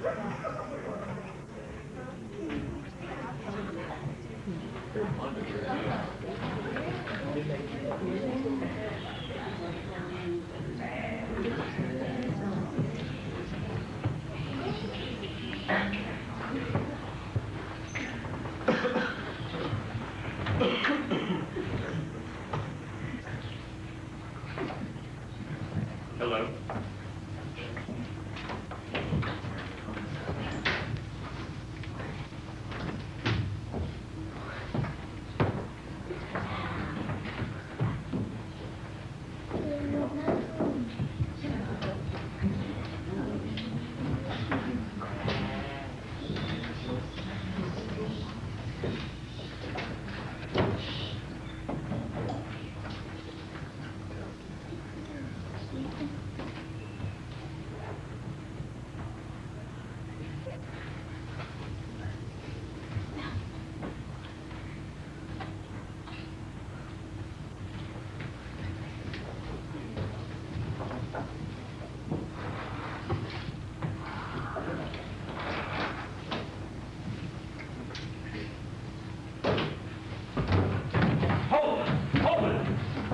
Hello.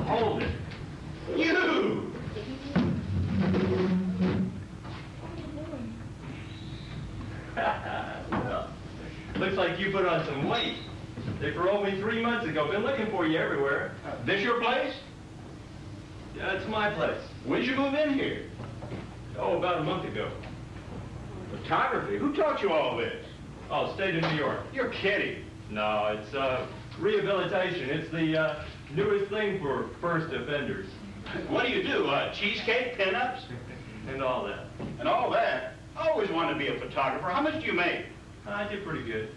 Hold it. You! Well, looks like you put on some weight. They paroled me 3 months ago. Been looking for you everywhere. This your place? Yeah, it's my place. When did you move in here? Oh, about a month ago. Photography? Who taught you all this? Oh, state of New York. You're kidding. No, it's rehabilitation. It's the newest thing for first offenders. What do you do? Cheesecake, pinups? And all that. And all that? I always wanted to be a photographer. How much do you make? I did pretty good.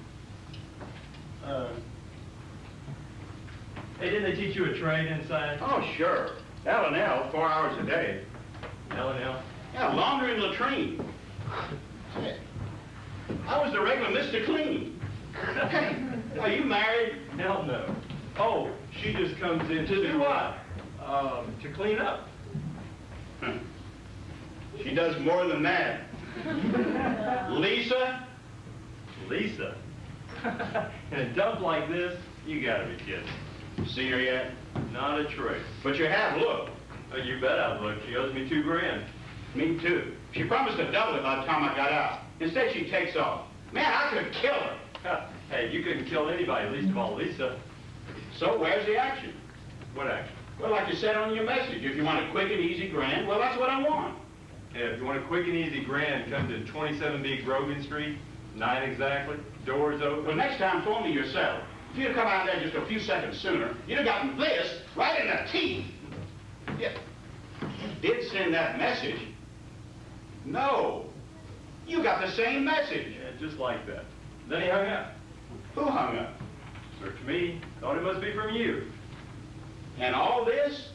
Hey, didn't they teach you a trade inside? Oh, sure. L&L, 4 hours a day. L&L? Yeah, laundry and latrine. I was the regular Mr. Clean. Hey, are you married? Hell no. Oh, she just comes in To do what? To clean up. She does more than that. Lisa? Lisa? In a dump like this, you gotta be kidding. See her yet? Not a trace. But you have, look. Oh, you bet I've looked. She owes me $2 grand. Me too. She promised to double it by the time I got out. Instead, she takes off. Man, I could kill her. Hey, you couldn't kill anybody, least of all Lisa. So where's the action? What action? Well, like you said on your message, if you want a quick and easy grand, well, that's what I want. Yeah, if you want a quick and easy grand, come to 27B Grogan Street, 9 exactly, doors open. Well, next time, phone me yourself. If you'd have come out there just a few seconds sooner, you'd have gotten this right in the teeth. Yeah. You did send that message. No. You got the same message. Yeah, just like that. Then he hung up. Who hung up? Searched me. Thought it must be from you. And all this?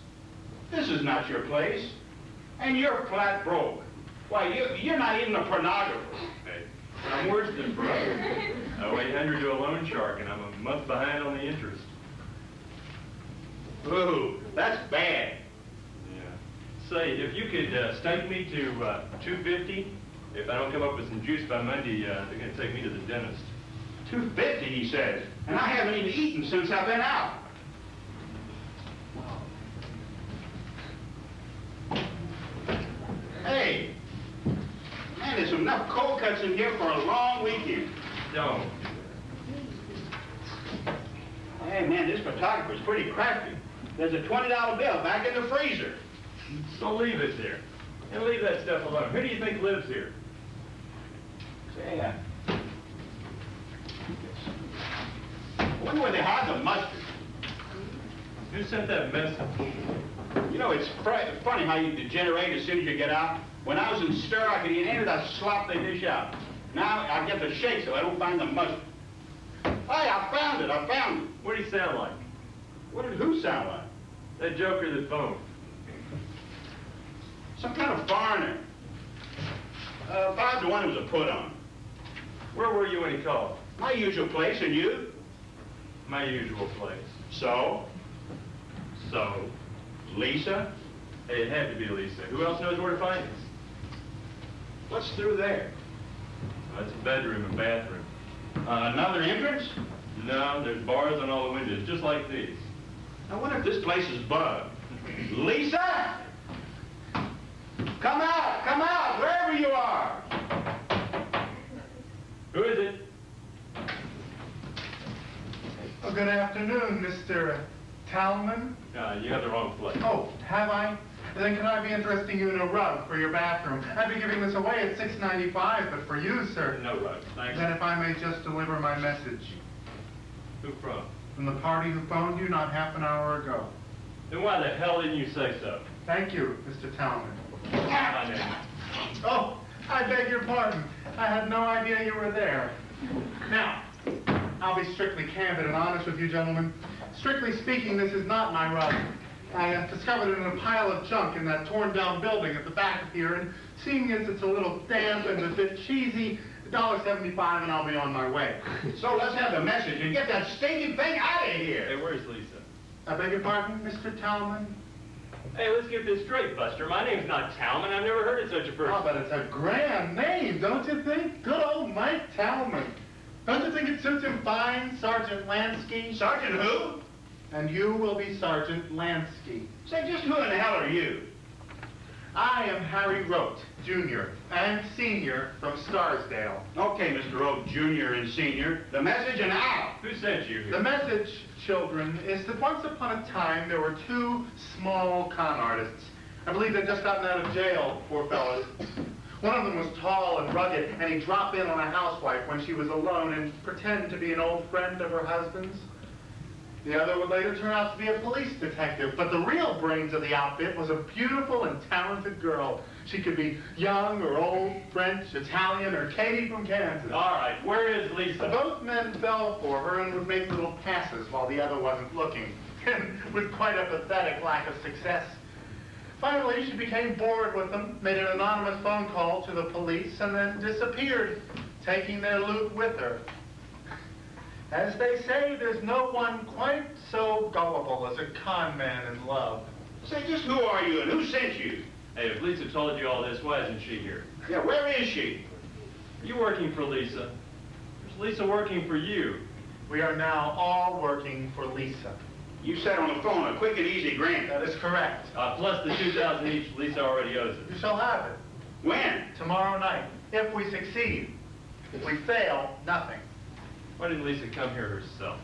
This is not your place. And you're flat broke. Why, you're not even a pornographer. Hey, I'm worse than broke. I owe $800 to a loan shark, and I'm a month behind on the interest. Ooh, that's bad. Yeah. Say, if you could stake me to $250, if I don't come up with some juice by Monday, they're going to take me to the dentist. $250, he says. And I haven't even eaten since I've been out. Hey, man, there's enough cold cuts in here for a long weekend. Don't. Hey, man, this photographer's pretty crafty. There's a $20 bill back in the freezer. So leave it there. And leave that stuff alone. Who do you think lives here? Say, I wonder where they hide the mustard. Who sent that message? You know, it's funny how you degenerate as soon as you get out. When I was in stir, I could eat any of that slop they dish out. Now I get the shake so I don't find the mustard. Hey, I found it. What did he sound like? What did who sound like? That joker that phoned. Some kind of foreigner. 5 to 1 it was a put on. Where were you when he called? My usual place, and you? My usual place. So? So? Lisa? Hey, it had to be Lisa. Who else knows where to find us? What's through there? That's a bedroom and bathroom. Another entrance? No, there's bars on all the windows, just like these. I wonder if this place is bugged. Lisa! Come out, wherever you are. Who is it? Oh, good afternoon, Mr. Talman. You have the wrong place. Oh, have I? Then can I be interesting you in a rug for your bathroom? I'd be giving this away at $6.95, but for you, sir. No rug, thanks. Then if I may just deliver my message. Who from? From the party who phoned you not half an hour ago. Then why the hell didn't you say so? Thank you, Mr. Talman. My name. Oh, I beg your pardon. I had no idea you were there. Now, I'll be strictly candid and honest with you, gentlemen. Strictly speaking, this is not my rug. I discovered it in a pile of junk in that torn-down building at the back of here, and seeing as it's a little damp and a bit cheesy, $1.75 and I'll be on my way. So let's have the message and get that stinking thing out of Hey, here. where's Lisa? I beg your pardon, Mr. Talman? Hey, let's get this straight, Buster. My name's not Talman. I've never heard of such a person. Oh, but it's a grand name, don't you think? Good old Mike Talman. Don't you think it suits him fine, Sergeant Lansky? Sergeant who? And you will be Sergeant Lansky. Say, just who in the hell are you? I am Harry Rote, Jr. and Senior from Scarsdale. Okay, Mr. Oak, Jr. and Senior. The message and out. Who sent you here? The message, children, is that once upon a time there were two small con artists. I believe they'd just gotten out of jail, poor fellas. One of them was tall and rugged, and he'd drop in on a housewife when she was alone and pretend to be an old friend of her husband's. The other would later turn out to be a police detective, but the real brains of the outfit was a beautiful and talented girl. She could be young or old, French, Italian, or Katie from Kansas. All right, where is Lisa? Both men fell for her and would make little passes while the other wasn't looking, and with quite a pathetic lack of success. Finally, she became bored with them, made an anonymous phone call to the police, and then disappeared, taking their loot with her. As they say, there's no one quite so gullible as a con man in love. Say, just who are you and who sent you? Hey, if Lisa told you all this, why isn't she here? Yeah, where is she? Are you working for Lisa? Or is Lisa working for you? We are now all working for Lisa. You said on the phone a quick and easy grant. That is correct. Plus the $2,000 each Lisa already owes You us. shall have it. When? Tomorrow night, if we succeed. If we fail, nothing. Why didn't Lisa come here herself?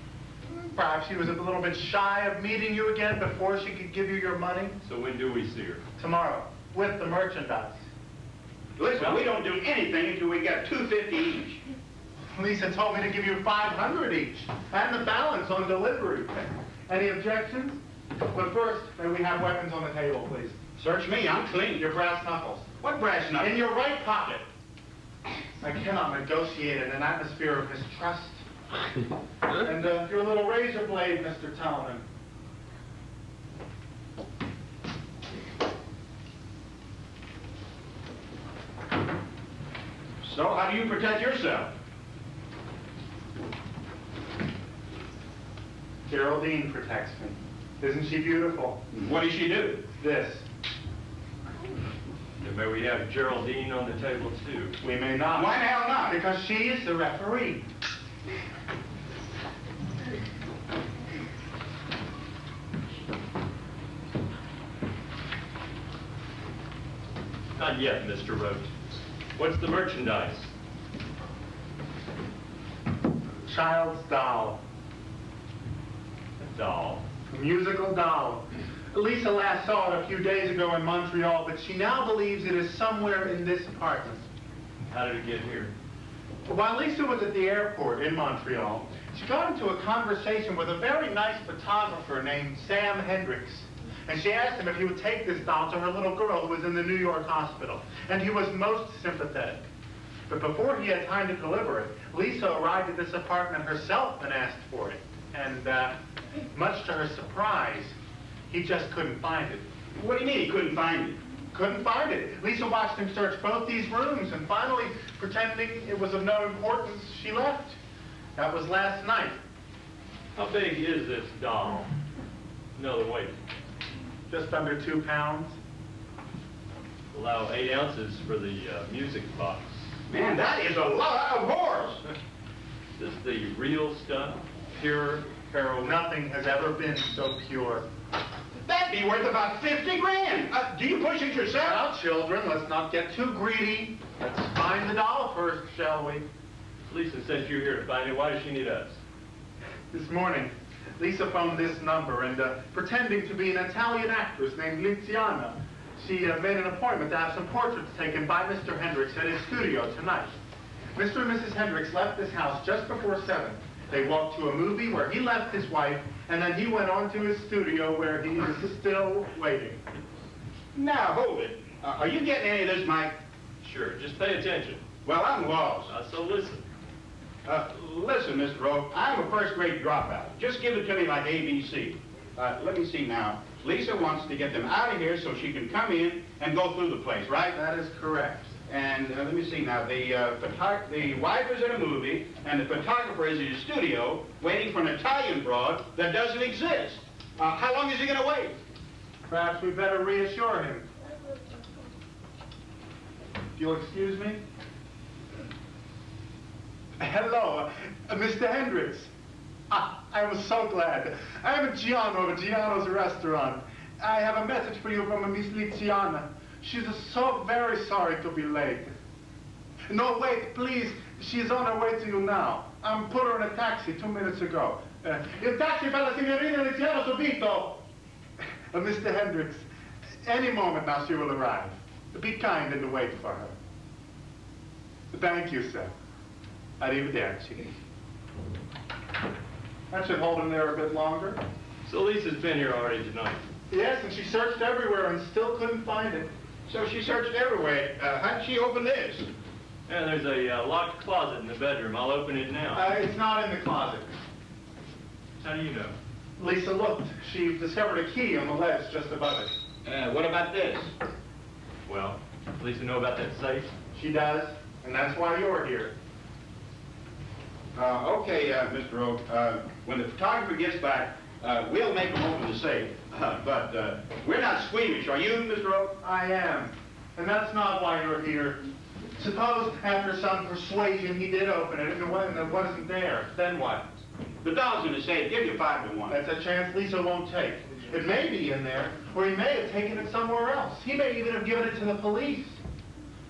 Perhaps she was a little bit shy of meeting you again before she could give you your money. So when do we see her? Tomorrow, with the merchandise. Listen, we don't do anything until we get $250 each. Lisa told me to give you $500 each, and the balance on delivery. Any objections? But first, may we have weapons on the table, please? Search me, I'm clean. Your brass knuckles. What brass knuckles? In your right pocket. I cannot negotiate in an atmosphere of mistrust. And your little razor blade, Mr. Talman. So how do you protect yourself? Geraldine protects me. Isn't she beautiful? What does she do? This. And may we have Geraldine on the table too? We may not. Why the hell not? Because she is the referee. Not yet, Mr. Rote. What's the merchandise? Child's doll. A doll. A musical doll. Lisa last saw it a few days ago in Montreal, but she now believes it is somewhere in this apartment. How did it get here? While Lisa was at the airport in Montreal, she got into a conversation with a very nice photographer named Sam Hendricks. And she asked him if he would take this doll to her little girl who was in the New York hospital. And he was most sympathetic. But before he had time to deliver it, Lisa arrived at this apartment herself and asked for it. And much to her surprise, he just couldn't find it. What do you mean he couldn't find it? Couldn't find it. Lisa watched him search both these rooms, and finally, pretending it was of no importance, she left. That was last night. How big is this doll? No, the weight. Just under 2 pounds. Allow 8 ounces for the music box. Man, that is a lot of horse. This is the real stuff, pure heroin. Nothing has ever been so pure. That'd be worth about 50 grand. Do you push it yourself? Now, children, let's not get too greedy. Let's find the doll first, shall we? Lisa said you were here to find it. Why does she need us? This morning, Lisa phoned this number and pretending to be an Italian actress named Liziana, she made an appointment to have some portraits taken by Mr. Hendricks at his studio tonight. Mr. and Mrs. Hendricks left this house just before 7. They walked to a movie where he left his wife, and then he went on to his studio where he is still waiting. Now, hold it. Are you getting any of this, Mike? Sure, just pay attention. Well, I'm lost. So listen. Listen, Mr. Oak, I'm a first-grade dropout. Just give it to me like ABC. Let me see now. Lisa wants to get them out of here so she can come in and go through the place, right? That is correct. And let me see now. The wife is in a movie, and the photographer is in his studio waiting for an Italian broad that doesn't exist. How long is he going to wait? Perhaps we better reassure him. If you'll excuse me. Hello, Mr. Hendricks. I was so glad. I am Giano of Giano's restaurant. I have a message for you from a Miss Liziana. She's so very sorry to be late. No, wait, please. She's on her way to you now. I put her in a taxi 2 minutes ago. Il taxi per la signorina Liziana subito. Mr. Hendricks, any moment now she will arrive. Be kind and wait for her. Thank you, sir. Arrivederci. That should hold him there a bit longer. So Lisa's been here already tonight. Yes, and she searched everywhere and still couldn't find it. So she searched everywhere. How did she open this? Yeah, there's a locked closet in the bedroom. I'll open it now. It's not in the closet. How do you know? Lisa looked. She discovered a key on the ledge just above it. What about this? Well, does Lisa know about that safe? She does, and that's why you're here. Okay, Mr. Oak. When the photographer gets back, we'll make him open the safe. But we're not squeamish, are you, Mr. Oak? I am, and that's not why you're here. Suppose after some persuasion he did open it and it wasn't there. Then what? The doll's in the safe. Give you 5 to 1. That's a chance Lisa won't take. It may be in there, or he may have taken it somewhere else. He may even have given it to the police.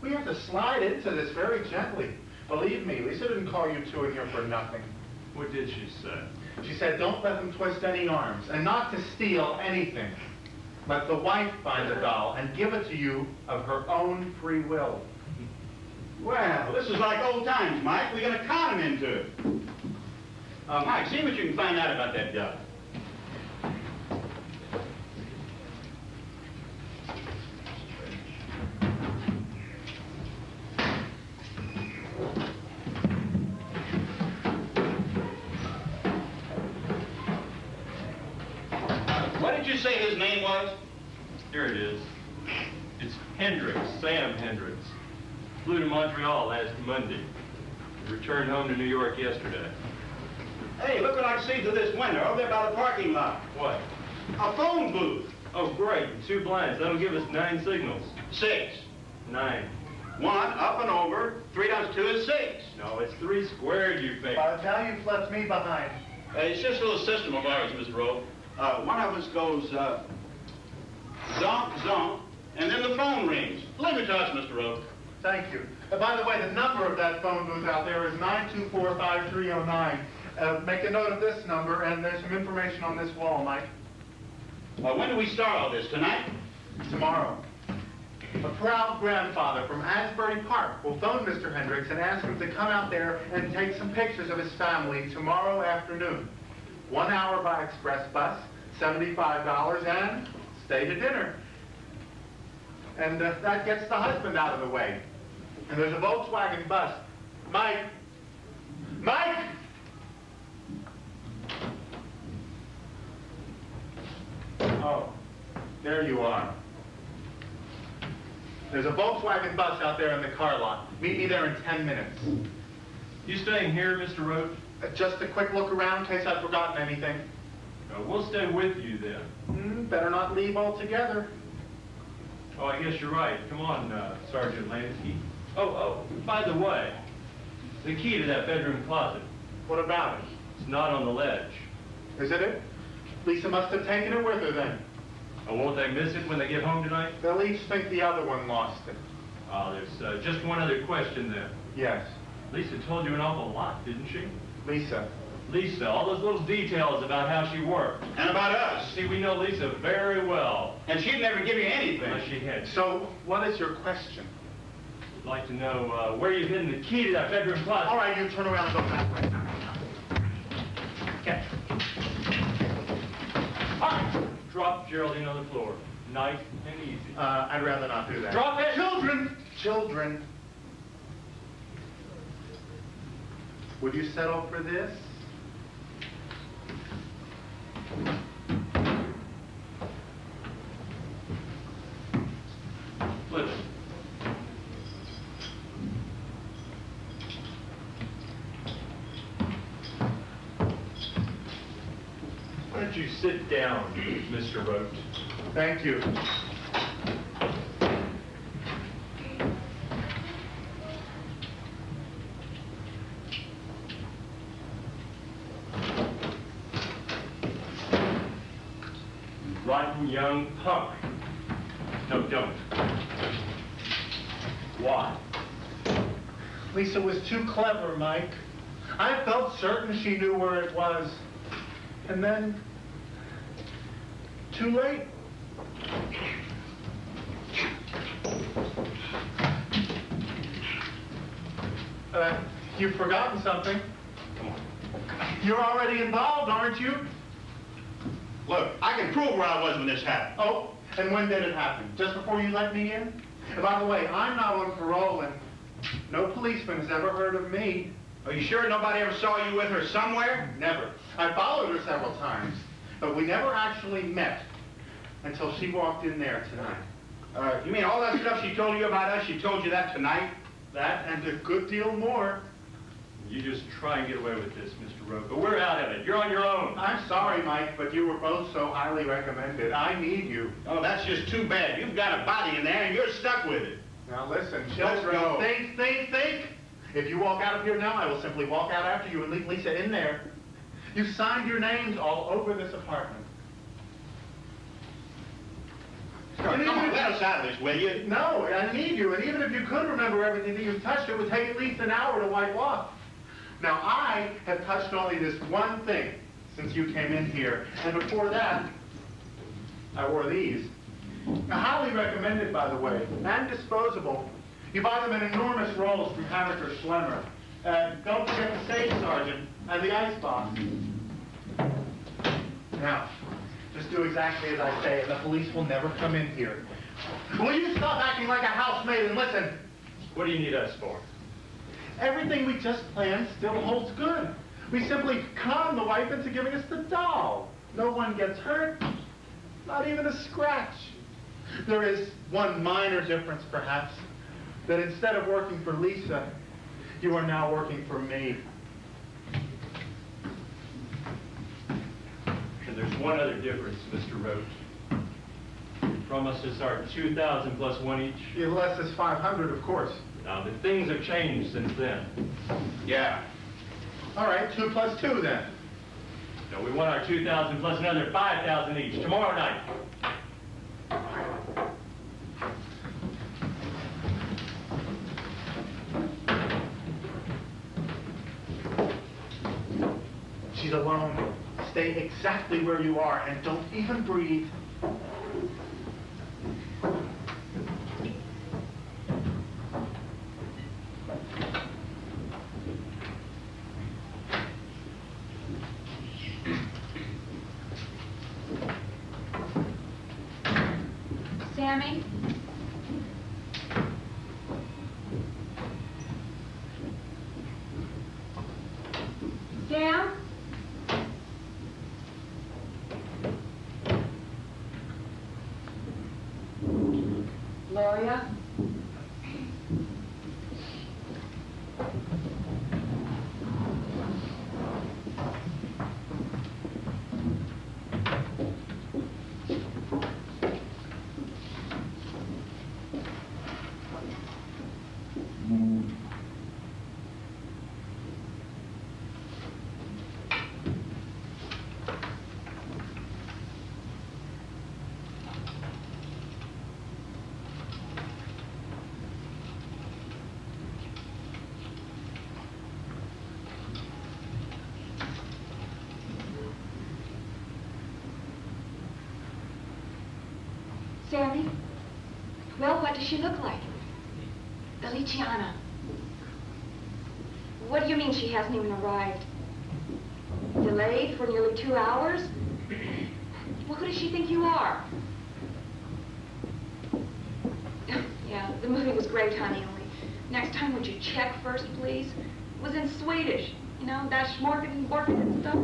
We have to slide into this very gently. Believe me, Lisa didn't call you two in here for nothing. What did she say? She said, don't let them twist any arms, and not to steal anything. Let the wife find the doll and give it to you of her own free will. Well, this is like old times, Mike. We're going to con him into it. Mike, see what you can find out about that doll. What did you say his name was? Here it is. It's Hendricks, Sam Hendricks. Flew to Montreal last Monday. Returned home to New York yesterday. Hey, look what I see through this window over there by the parking lot. What? A phone booth. Oh, great. 2 blinds. That'll give us 9 signals. 6. 9. 1 up and over. 3 times 2 is 6. No, it's 3 squared, you think. Now you've left me behind. It's just a little system of ours, Mr. Rowe. One of us goes, zonk, zonk, and then the phone rings. Leave it to us, Mr. Rowe. Thank you. By the way, the number of that phone booth out there is 924-5309. Make a note of this number, and there's some information on this wall, Mike. When do we start all this? Tonight? Tomorrow. A proud grandfather from Asbury Park will phone Mr. Hendricks and ask him to come out there and take some pictures of his family tomorrow afternoon. 1 hour by express bus, $75, and stay to dinner. And that gets the husband out of the way. And there's a Volkswagen bus. Mike! Mike! Oh, there you are. There's a Volkswagen bus out there in the car lot. Meet me there in 10 minutes. You staying here, Mr. Roach? Just a quick look around in case I've forgotten anything. We'll stay with you then. Better not leave altogether. Oh, I guess you're right. Come on, Sergeant Lansky. Oh, by the way, the key to that bedroom closet, What about it? it's not on the ledge. Isn't it? Lisa must have taken it with her then. Oh, won't they miss it when they get home tonight? They'll each think the other one lost it. There's just one other question there. Yes. Lisa told you an awful lot, didn't she? Lisa. Lisa, all those little details about how she worked. And about us. See, we know Lisa very well. And she'd never give you anything. Unless she had. So, what is your question? I'd like to know where you've hidden the key to that bedroom closet. All right, you turn around and go that way. Catch. All right. Drop Geraldine on the floor. Nice and easy. I'd rather not do that. Drop it! Children! Children. Would you settle for this? Flip it. Why don't you sit down, Mr. Rote? Thank you. Rotten young punk. No, don't. Why? Lisa was too clever, Mike. I felt certain she knew where it was. And then, too late. You've forgotten something. Come on. You're already involved, aren't you? Look, I can prove where I was when this happened. Oh, and when did it happen? Just before you let me in? And by the way, I'm not on parole, and no policeman has ever heard of me. Are you sure nobody ever saw you with her somewhere? Never. I followed her several times, but we never actually met until she walked in there tonight. You mean all that stuff she told you about us, she told you that tonight? That and a good deal more. You just try and get away with this, Mr. Rote, but we're out of it. You're on your own. I'm sorry, Mike, but you were both so highly recommended. I need you. Oh, that's just too bad. You've got a body in there and you're stuck with it. Now listen, Let's children, go. think. If you walk out of here now, I will simply walk out after you and leave Lisa in there. You've signed your names all over this apartment. Come on, let us out of this, will you? No, I need you, and even if you could remember everything that you've touched, it would take at least an hour to wipe off. Now, I have touched only this one thing since you came in here, and before that, I wore these. Now, highly recommended, by the way, and disposable. You buy them in enormous rolls from Hammack or Schlemmer. Don't forget the safe, Sergeant, and the ice box. Now, just do exactly as I say, and the police will never come in here. Will you stop acting like a housemaid and listen? What do you need us for? Everything we just planned still holds good. We simply con the wife into giving us the doll. No one gets hurt, not even a scratch. There is one minor difference, perhaps, that instead of working for Lisa, you are now working for me. And there's one other difference, Mr. Rote. You promised us our 2,000 plus one each. Less is 500, of course. Now, but things have changed since then. Yeah. All right, 2 plus 2 then. So we want our 2,000 plus another 5,000 each tomorrow night. She's alone. Stay exactly where you are and don't even breathe. Sammy? Sam? Gloria? Sammy? Well, what does she look like? Feliciana. What do you mean she hasn't even arrived? Delayed for nearly 2 hours? Well, who does she think you are? Yeah, the movie was great, honey. Only next time would you check first, please? It was in Swedish. You know, that's Morgan and stuff.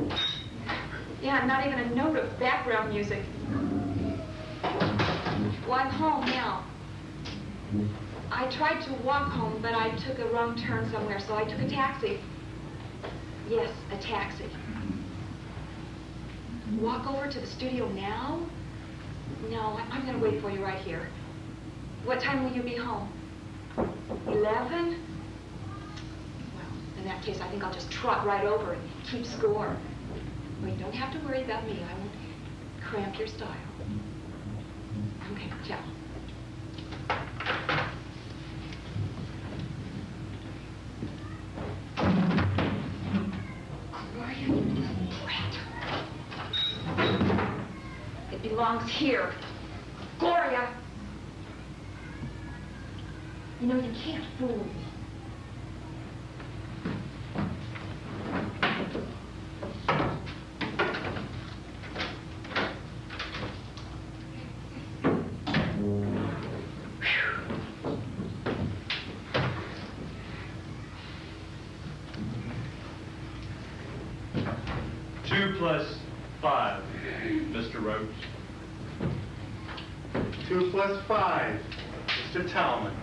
Yeah, not even a note of background music. Well, I'm home now. I tried to walk home, but I took a wrong turn somewhere, so I took a taxi. Yes, a taxi. Walk over to the studio now? No, I'm going to wait for you right here. What time will you be home? 11? Well, in that case, I think I'll just trot right over and keep score. Well, you don't have to worry about me. I won't cramp your style. Okay, ciao. Gloria, you little brat. It belongs here. Gloria! You know, you can't fool me. Plus 5, Mr. Rhodes. 2 plus 5, Mr. Talman.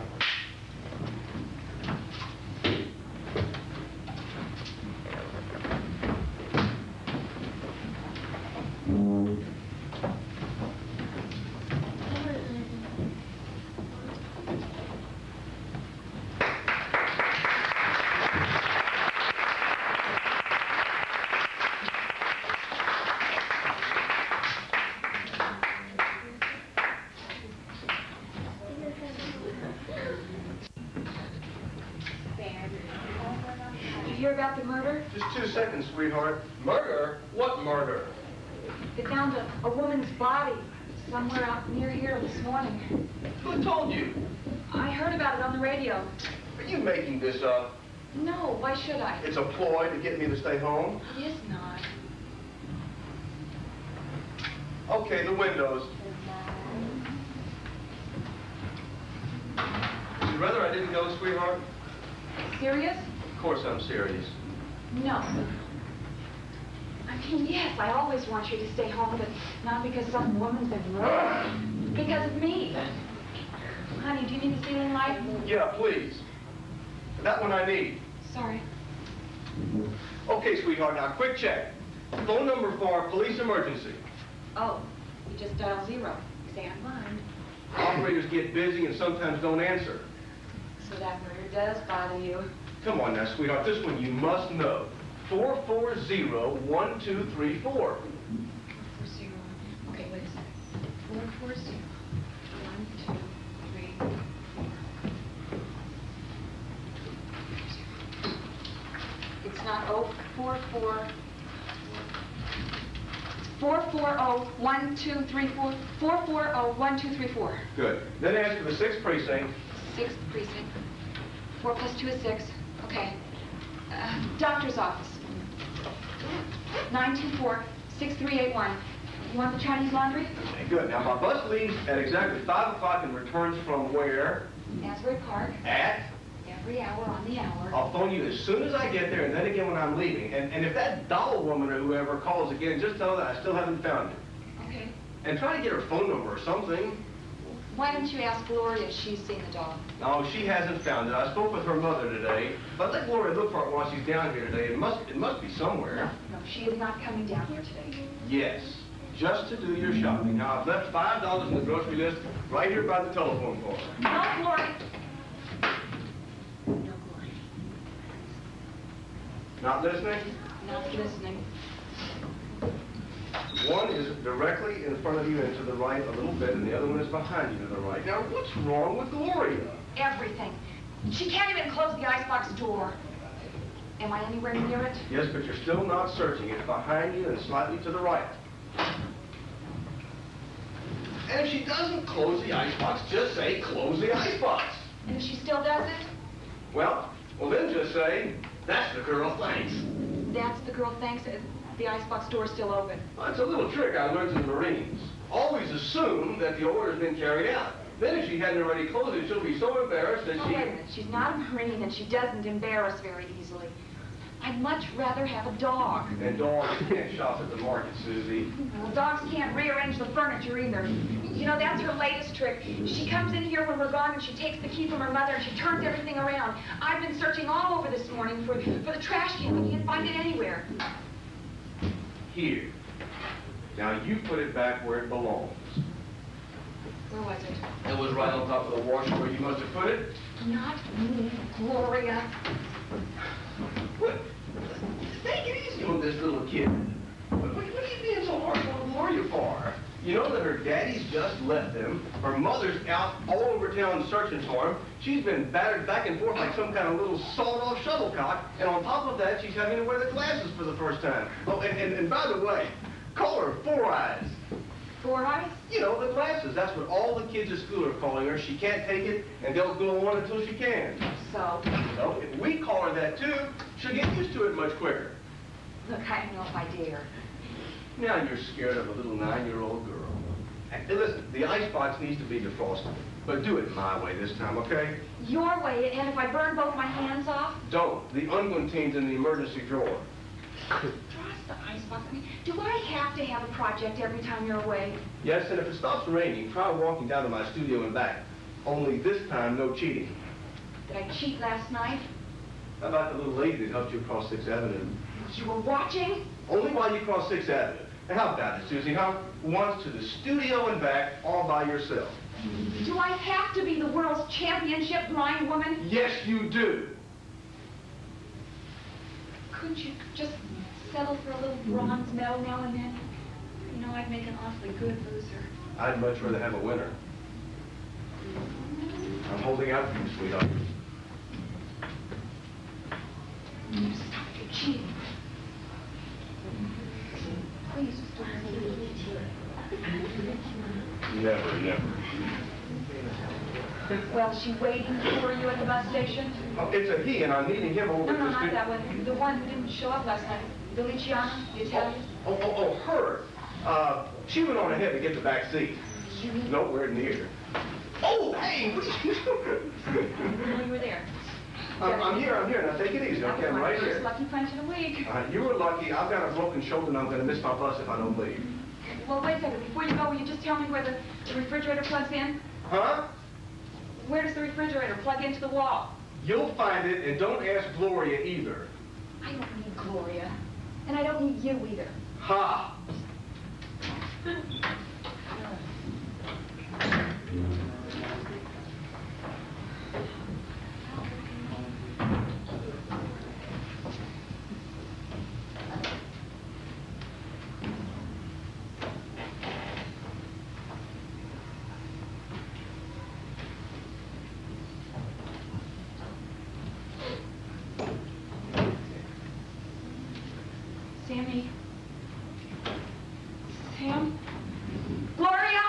About the murder? Just 2 seconds, sweetheart. Murder? What murder? They found a woman's body somewhere out near here this morning. Who told you? I heard about it on the radio. Are you making this up? No, why should I? It's a ploy to get me to stay home? It is not. Okay, the windows. Would you rather I didn't go, sweetheart? Serious? Of course I'm serious. No. I mean, yes, I always want you to stay home, but not because some woman's been murdered. Because of me. Honey, do you need the ceiling light? Yeah, please. That one I need. Sorry. Okay, sweetheart, now quick check. Phone number for police emergency. Oh, you just dial 0. Stay on line. Operators get busy and sometimes don't answer. So that murder does bother you. Come on now, sweetheart, this one you must know. 440-1234. 440. Okay, wait a second. 440. 1, 2, 3. It's not 044. 440-1234. 440-1234. Good. Then ask for the 6th precinct. 6th precinct. 4 plus 2 is 6. Okay. Doctor's office. 924-6381. You want the Chinese laundry? Okay, good. Now, my bus leaves at exactly 5 o'clock and returns from where? Asbury Park. At? Every hour on the hour. I'll phone you as soon as I get there and then again when I'm leaving. And if that doll woman or whoever calls again, just tell her that I still haven't found her. Okay. And try to get her phone number or something. Why don't you ask Gloria if she's seen the dog? No, she hasn't found it. I spoke with her mother today. But let Gloria look for it while she's down here today. It must be somewhere. No, she is not coming down here today. Yes, just to do your shopping. Now, I've left $5 in the grocery list right here by the telephone pole. No, Gloria. No, Gloria. Not listening? Not listening. One is directly in front of you and to the right a little bit, and the other one is behind you to the right. Now, what's wrong with Gloria? Everything. She can't even close the icebox door. Am I anywhere near it? Yes, but you're still not searching. It's behind you and slightly to the right. And if she doesn't close the icebox, just say, close the icebox. And if she still does it? Well, then just say, that's the girl, thanks. That's the girl, thanks. The icebox door's still open. Well, it's a little trick I learned in the Marines. Always assume that the order's been carried out. Then if she hadn't already closed it, she'll be so embarrassed that Oh, she... wait a minute. She's not a Marine, and she doesn't embarrass very easily. I'd much rather have a dog. And dogs can't shop at the market, Susie. Well, dogs can't rearrange the furniture either. You know, that's her latest trick. She comes in here when we're gone and she takes the key from her mother and she turns everything around. I've been searching all over this morning for the trash can, but can't find it anywhere. Here. Now you put it back where it belongs. Where was it? It was right on top of the washer where you must have put it. Not me, Gloria. What? Take it easy on this little kid. What are you being so hard on Gloria for? You know that her daddy's just left them. Her mother's out all over town searching for him. She's been battered back and forth like some kind of little sawed-off shuttlecock. And on top of that, she's having to wear the glasses for the first time. Oh, and by the way, call her Four Eyes. Four Eyes? You know, the glasses. That's what all the kids at school are calling her. She can't take it, and they'll go on until she can. So? So, if we call her that too, she'll get used to it much quicker. Look, I don't know if I dare. Now you're scared of a little 9-year-old girl. Hey, listen, the icebox needs to be defrosted. But do it my way this time, okay? Your way, and if I burn both my hands off? Don't. The unguentine's in the emergency drawer. Frost the icebox. I mean, do I have to have a project every time you're away? Yes, and if it stops raining, try walking down to my studio and back. Only this time, no cheating. Did I cheat last night? How about the little lady that helped you across 6th Avenue? You were watching? Only while you cross 6th Avenue. Now, how about it, Susie, huh? Once to the studio and back, all by yourself. Do I have to be the world's championship blind woman? Yes, you do. Couldn't you just settle for a little bronze medal now and then? You know, I'd make an awfully good loser. I'd much rather have a winner. I'm holding out for you, sweetheart. Stop your cheating. Please, Never, never. Well, she waiting for you at the bus station? Oh, it's a he, and I'm meeting him over No, at the not that one. The one who didn't show up last night. The Luciana, the Italian. Her. She went on ahead to get the back seat. Nowhere near. Oh, hey! What are you doing? I didn't know you were there. I'm here. Now take it easy, okay? I'm right First here. lucky punch in a week. You were lucky. I've got a broken shoulder, and I'm going to miss my bus if I don't leave. Well, wait a second. Before you go, will you just tell me where the refrigerator plugs in? Huh? Where does the refrigerator plug into the wall? You'll find it, and don't ask Gloria either. I don't need Gloria. And I don't need you either. Ha! Sammy? Sam? Gloria?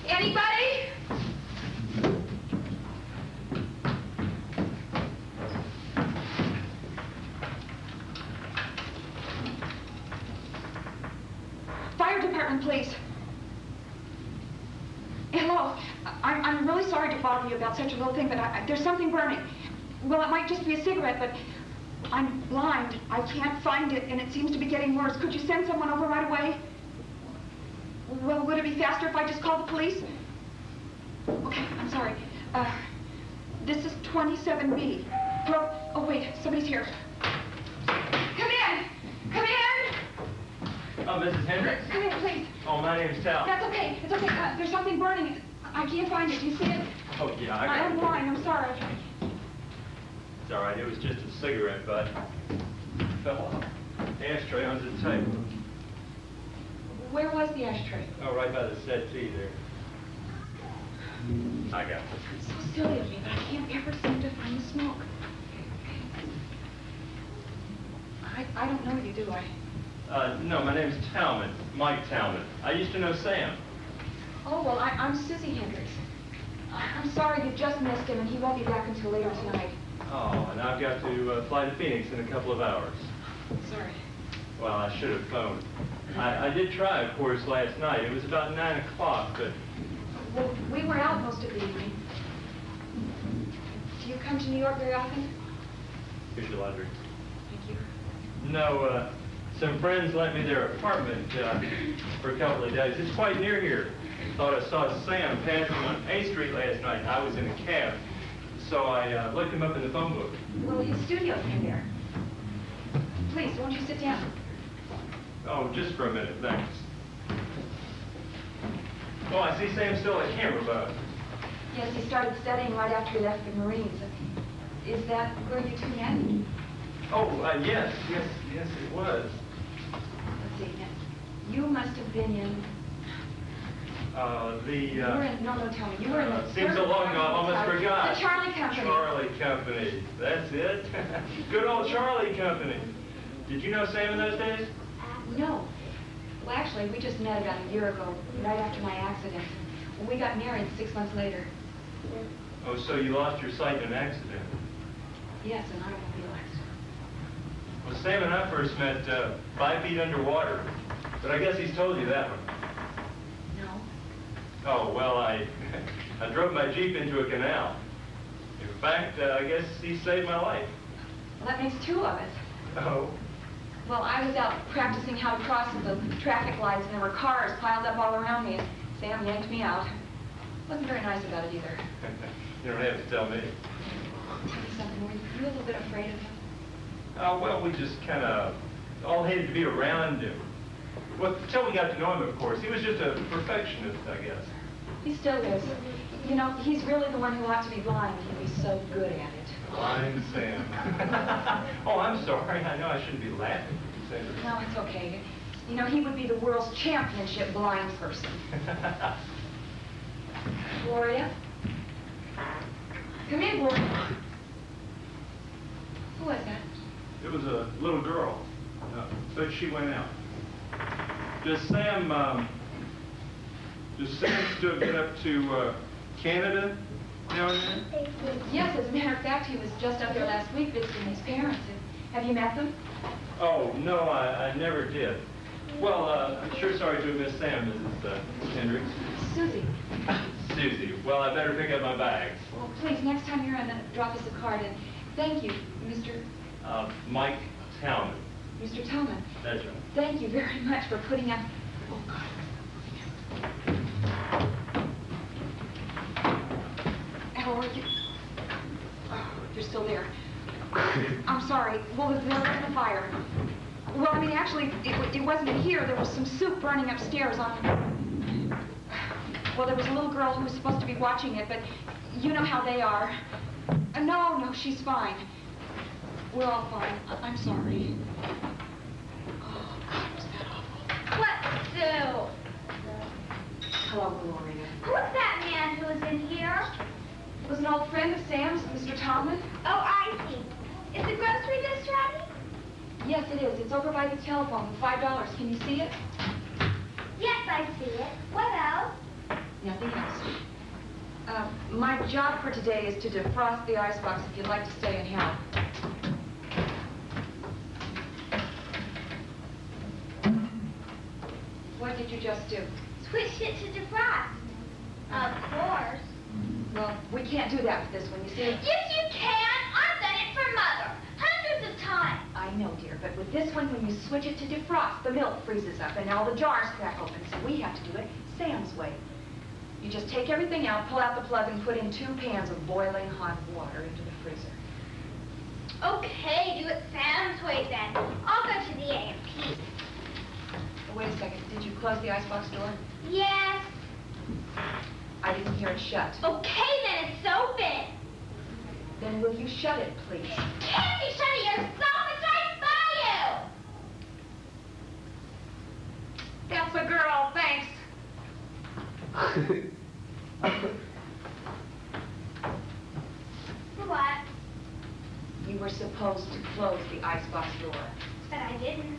Anybody? Fire department, please. Hello. I'm really sorry to bother you about such a little thing, but there's something burning. Well, it might just be a cigarette, but I'm blind. I can't find it, and it seems to be getting worse. Could you send someone over right away? Well, would it be faster if I just called the police? Okay, I'm sorry. This is 27B. Well, oh, wait, somebody's here. Come in! Come in! Oh, Mrs. Hendricks? Come in, please. Oh, my name's Tal. That's okay. It's okay. There's something burning. I can't find it. Do you see it? Oh, yeah, I got I'm it. blind. I'm sorry. It's all right. It was just a cigarette butt. Fell off. Ashtray under the table. Where was the ashtray? Oh, right by the settee there. I got it. It's so silly of me, but I can't ever seem to find the smoke. I don't know you, do I? No, my name's Talman. Mike Talman. I used to know Sam. Oh, well, I'm Susie Hendricks. I'm sorry you just missed him, and he won't be back until later tonight. Oh, and I've got to fly to Phoenix in a couple of hours. Sorry. Well, I should have phoned. I did try, of course, last night. It was about 9 o'clock, but... Well, we were out most of the evening. Do you come to New York very often? Here's your laundry. Thank you. No, some friends lent me their apartment for a couple of days. It's quite near here. Thought I saw Sam passing on A Street last night. I was in a cab, so I looked him up in the phone book. Well, his studio's in there. Please, won't you sit down? Oh, just for a minute, thanks. Oh, I see Sam's still a camera buff. Yes, he started studying right after he left the Marines. Is that where you two met? Oh, yes, it was. Let's see. Now, you must have been in... You were in... No, tell me. You were in the... Seems so long ago, I almost forgot. The Charlie Company. Charlie Company. That's it. Good old Charlie Company. Did you know Sam in those days? No. Well, actually, we just met about a year ago, right after my accident. We got married 6 months later. Oh, so you lost your sight in an accident? Yes, an automobile accident. Well, Sam and I first met 5 feet underwater, but I guess he's told you that one. No. Oh, well, I drove my Jeep into a canal. In fact, I guess he saved my life. Well, that makes 2 of us. Oh. Well, I was out practicing how to cross the traffic lights, and there were cars piled up all around me, and Sam yanked me out. Wasn't very nice about it either. You don't have to tell me. Tell me something, were you a little bit afraid of him? Oh, well, we just kind of all hated to be around him. Well, until we got to know him, of course. He was just a perfectionist, I guess. He still is. You know, he's really the one who ought to be blind. He'd be so good at it. Blind Sam. Oh, I'm sorry. I know I shouldn't be laughing. No, it's okay. You know, he would be the world's championship blind person. Gloria? Come in, Gloria. Who was that? It was a little girl, but she went out. Does Sam still get up to Canada now and then? Yes, as a matter of fact, he was just up there last week visiting his parents. Have you met them? Oh, no, I never did. Well, I'm sure sorry to have missed Sam, Mrs. Hendricks. Susie. Susie. Well, I better pick up my bags. Well, please, next time you're in, drop us a card. And thank you, Mr. Mike Talman. Mr. Talman. That's right. Thank you very much for putting up... Oh, God. How are you? Oh, you're still there. I'm sorry. Well, there was a fire. Well, I mean, actually, it wasn't in here. There was some soup burning upstairs on... Well, there was a little girl who was supposed to be watching it, but you know how they are. No, she's fine. We're all fine. I'm sorry. Oh, God, was that awful. What, Sue? Hello, Gloria. Who's that man who was in here? It was an old friend of Sam's, Mr. Talman. Oh, I see. Is the grocery list ready? Yes, it is. It's over by the telephone. $5. Can you see it? Yes, I see it. What else? Nothing else. My job for today is to defrost the icebox if you'd like to stay and help. What did you just do? Switched it to defrost. Of course. Well, we can't do that with this one, you see. Yes, you can. I've done it for Mother. Hundreds of times. I know, dear, but with this one, when you switch it to defrost, the milk freezes up and all the jars crack open, so we have to do it Sam's way. You just take everything out, pull out the plug, and put in 2 pans of boiling hot water into the freezer. Okay, do it Sam's way then. I'll go to the A&P. Wait a second. Did you close the icebox door? Yes. I didn't hear it shut. Okay, then it's open. Then will you shut it, please? Can't you shut it yourself? It's right by you. That's a girl, thanks. What? You were supposed to close the icebox door. But I didn't.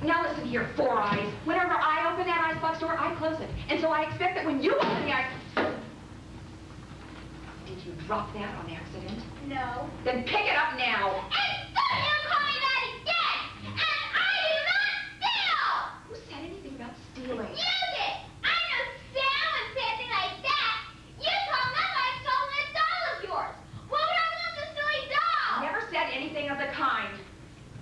Now listen here, Four Eyes. Whenever I open that icebox door, I close it. And so I expect that when you open the ice... Did you drop that on accident? No. Then pick it up now. And don't you call me that again! And I do not steal! Who said anything about stealing? You did! I know Sam would say anything like that! You told Mom I stole that doll of yours! What would I want the silly doll? I never said anything of the kind.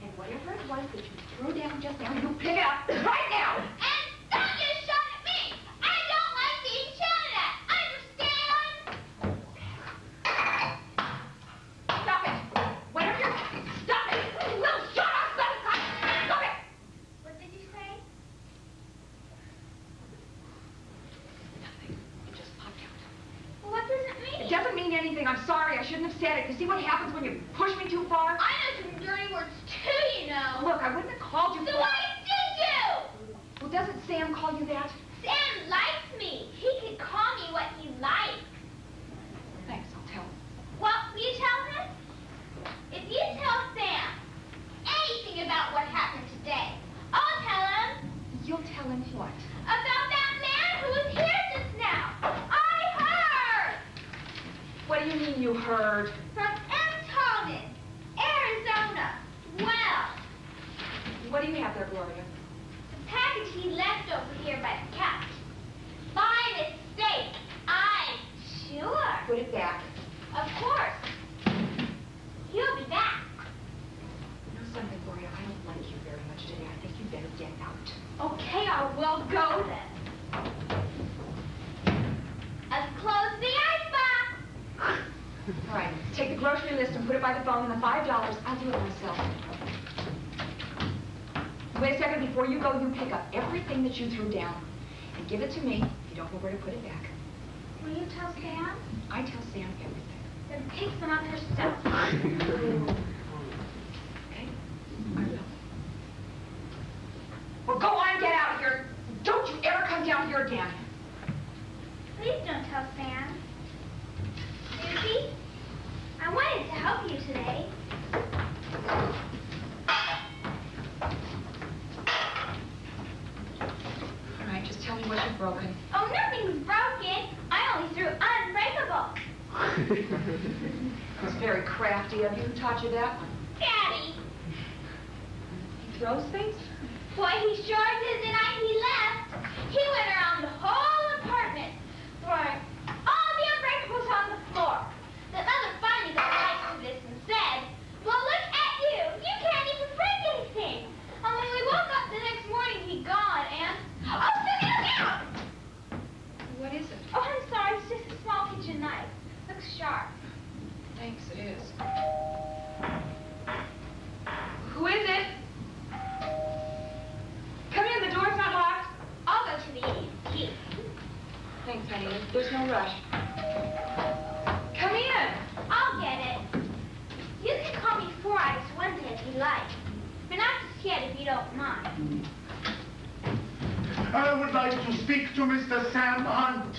And whatever it was that you threw down just now, you pick it up right now! And don't you shout at me! I don't like being shouted at! Understand? Stop it! Whatever you're... Stop it! Will, shut up! Stop it! What did you say? Nothing. It just popped out. Well, what does it mean? It doesn't mean anything. I'm sorry. I shouldn't have said it. You see what happens when you push me too far? I know some dirty words too, you know. Look, I wouldn't have called you So for... why did you? Well, doesn't Sam call you that? Sam likes me. He can call me what he likes. Thanks, I'll tell him. Well, will you tell him? If you tell Sam anything about what happened today, I'll tell him You'll tell him what? about that man who was here just now. I heard What do you mean you heard? from Antonin, Arizona. Well, What do you have there, Gloria? the package he left over here by the couch. By mistake, I'm sure. Put it back. Of course. He'll be back. You know something, Gloria? I don't like you very much today. I think you better get out. Okay, I will go then. Let's close the icebox. All right, take the grocery list and put it by the phone, and the $5, I'll do it myself. Wait a second, before you go, you pick up everything that you threw down and give it to me if you don't know where to put it back. Will you tell Sam? I tell Sam everything. Then pick some up yourself. Okay? I will. Well, go on, get out of here. Don't you ever come down here again. Please don't tell Sam. Susie, I wanted to help you today. All right, just tell me what you've broken. Oh, nothing's broken. I only threw unbreakable. That's very crafty of you. Who taught you that one? Daddy. He throws things? Boy, he sure did the night he left. He went around the whole apartment, throwing all the unbreakables on the floor. The mother finally got wise to this and said, well, look at you. You can't even break anything. And when we woke up the next morning, he'd gone and... Oh, sit down! What is it? Oh, I'm sorry. It's just a small kitchen knife. Looks sharp. Thanks, it is. Who is it? Come in, the door's not locked. I'll go to the key. Thanks, honey. There's no rush. Come in. I'll get it. You can call me Four Eyes Wednesday if you like. But not just yet if you don't mind. I would like to speak to Mr. Sam Hunt.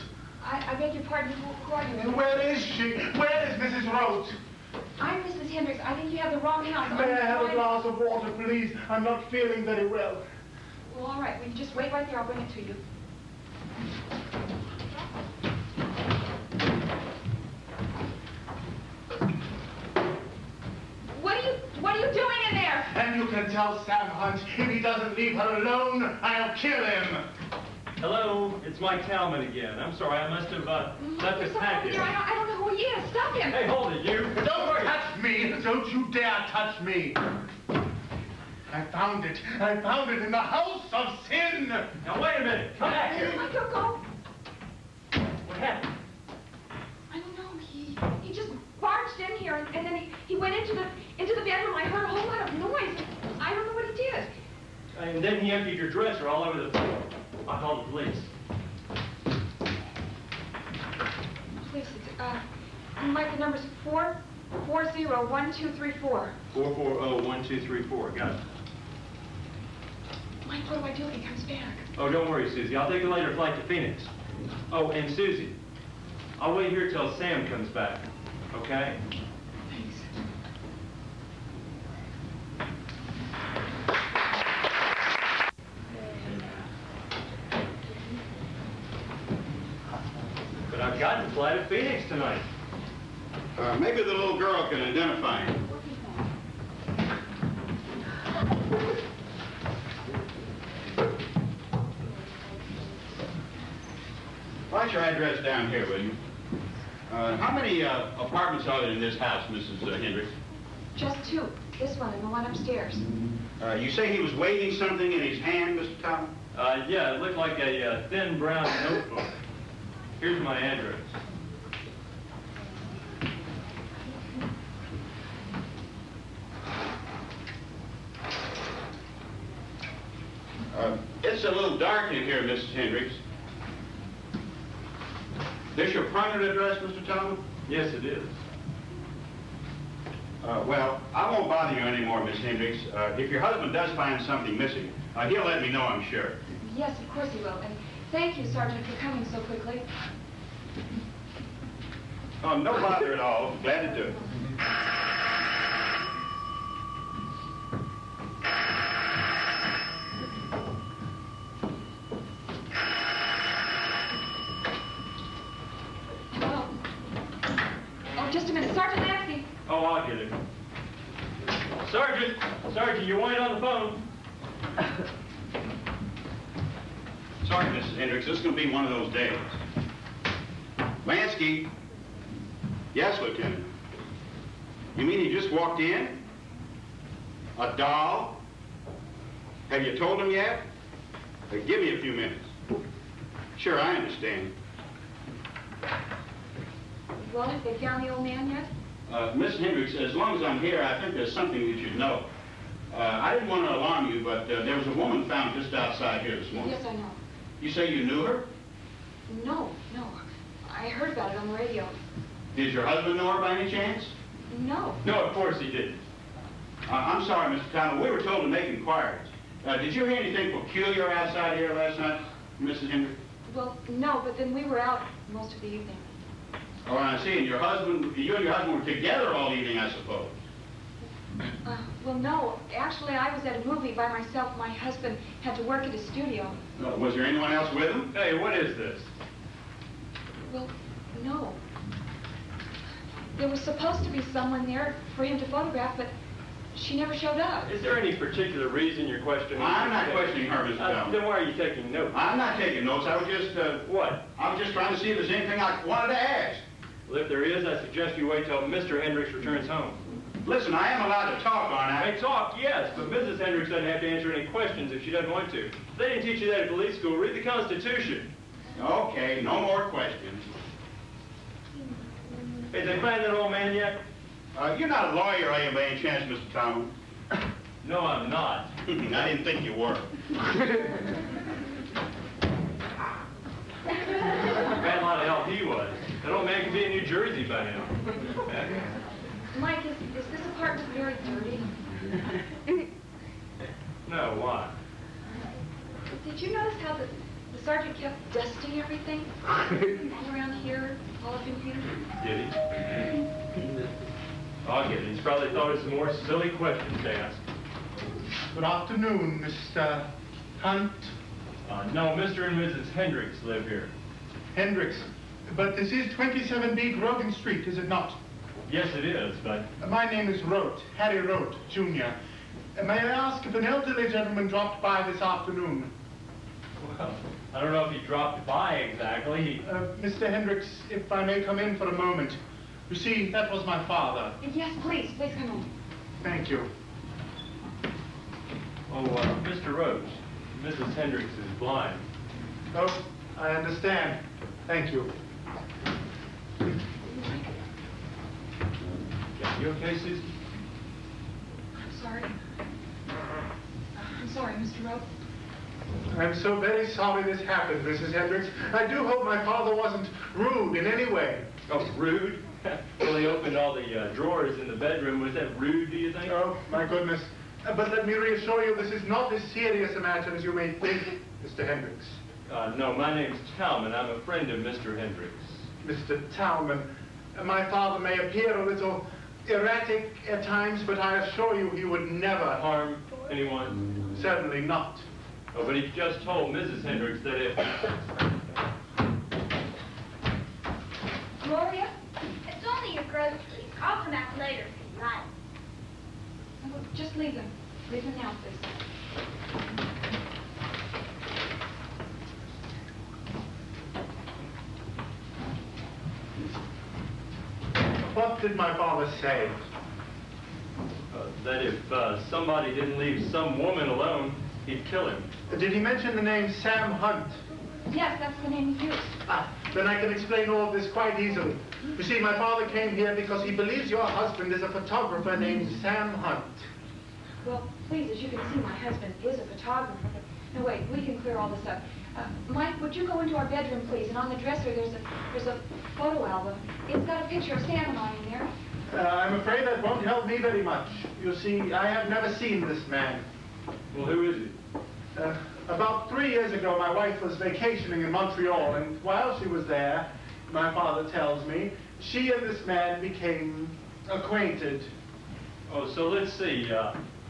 I beg your pardon. Who are you? Where is she? Where is Mrs. Rhodes? I'm Mrs. Hendricks. I think you have the wrong house. May I have a glass of water, please? I'm not feeling very well. Well, all right. Will you just wait right there? I'll bring it to you. What are you doing in there? And you can tell Sam Hunt, if he doesn't leave her alone, I'll kill him. Hello, it's Mike Talman again. I'm sorry, I must have left There's a someone over package. there. I don't know who he is. Stop him. Hey, hold it, you. Don't touch me! Don't you dare touch me! I found it. I found it in the house of sin! Now, wait a minute. Come back here. Michael, go. What happened? I don't know. He just barged in here, and then he went into the bedroom. I heard a whole lot of noise. I don't know what he did. And then he emptied your dresser all over the floor. I called the police. Please, Mike, the number's 440-1234. 440-1234. Got it. Mike, what do I do if he comes back? Oh, don't worry, Susie. I'll take a later flight to Phoenix. Oh, and Susie, I'll wait here till Sam comes back. Okay? Thanks. flight of Phoenix tonight. Maybe the little girl can identify him. Write your address down here, will you? How many apartments are there in this house, Mrs. Hendricks? Just two. This one and the one upstairs. You say he was waving something in his hand, Mr. Thomas? Yeah, it looked like a thin brown notebook. Here's my address. It's a little dark in here, Mrs. Hendricks. This your permanent address, Mr. Thomas? Yes, it is. Well, I won't bother you anymore, Miss Hendricks. If your husband does find something missing, he'll let me know, I'm sure. Yes, of course he will. And thank you, Sergeant, for coming so quickly. Oh, no bother at all. Glad to do it. Oh, just a minute. Sergeant Lansky. Oh, I'll get it. Sergeant, you want it on the phone? Sorry, Mrs. Hendricks, this is going to be one of those days. Lansky. Yes, Lieutenant. You mean he just walked in? A doll? Have you told him yet? Give me a few minutes. Sure, I understand. Well, have they found the old man yet? Miss Hendricks, as long as I'm here, I think there's something that you know. I didn't want to alarm you, but there was a woman found just outside here this morning. Yes, I know. You say you knew her? No. I heard about it on the radio. Did your husband know her by any chance? No. No, of course he didn't. I'm sorry, Mr. Thomas. We were told to make inquiries. Did you hear anything peculiar outside here last night, Mrs. Hendricks? Well, no, but then we were out most of the evening. Oh, I see. And you and your husband were together all evening, I suppose. Well, no. Actually, I was at a movie by myself. My husband had to work at a studio. Was there anyone else with him? Hey, what is this? Well, no. There was supposed to be someone there for him to photograph, but she never showed up. Is there any particular reason you're questioning? I'm not questioning her, Mr. Thomas. Then why are you taking notes? I'm not taking notes. I was just, What? I was just trying to see if there's anything I wanted to ask. Well, if there is, I suggest you wait till Mr. Hendricks returns home. Listen, I am allowed to talk, aren't I? Hey, talk, yes, but Mrs. Hendricks doesn't have to answer any questions if she doesn't want to. They didn't teach you that at police school. Read the Constitution. Okay, no more questions. Hey, they find that old man yet? You're not a lawyer, are you, by any chance, Mr. Thomas? No, I'm not. I didn't think you were. Bad lot of help he was. That old man could be in New Jersey by now. Mike, is this apartment very dirty? No, why? Did you notice how the sergeant kept dusting everything? All around here, all up in here? Did he? I'll get it. He's probably thought of some more silly questions to ask. Good afternoon, Mr. Hunt. No, Mr. and Mrs. Hendricks live here. Hendricks. But this is 27B Grogan Street, is it not? Yes, it is, but... My name is Rote, Harry Rote, Jr. May I ask if an elderly gentleman dropped by this afternoon? Well, I don't know if he dropped by exactly. Mr. Hendricks, if I may come in for a moment. You see, that was my father. Yes, please come in. Thank you. Oh, Mr. Rhodes, Mrs. Hendricks is blind. Oh, I understand. Thank you. You okay, Susie? I'm sorry. I'm sorry, Mr. Rowe. I'm so very sorry this happened, Mrs. Hendricks. I do hope my father wasn't rude in any way. Oh, rude? Well, he opened all the drawers in the bedroom. Was that rude, do you think? Oh, my goodness. But let me reassure you, this is not as serious a matter as you may think, Mr. Hendricks. No, my name's Talman. I'm a friend of Mr. Hendricks. Mr. Talman, my father may appear a little erratic at times, but I assure you he would never Harm anyone? Certainly not. Oh, but he just told Mrs. Hendricks that if... Gloria? It's only your groceries. I'll come out later if you like. Well, just leave them. Leave them now, please. What did my father say? That if somebody didn't leave some woman alone, he'd kill him. Did he mention the name Sam Hunt? Yes, that's the name he used. Ah, then I can explain all of this quite easily. You see, my father came here because he believes your husband is a photographer named Sam Hunt. Well, please, as you can see, my husband is a photographer. But, no, wait, we can clear all this up. Mike, would you go into our bedroom, please? And on the dresser, there's a photo album. It's got a picture of Sam and I in there. I'm afraid that won't help me very much. You see, I have never seen this man. Well, who is he? About 3 years ago, my wife was vacationing in Montreal, and while she was there, my father tells me, she and this man became acquainted. Oh, so let's see.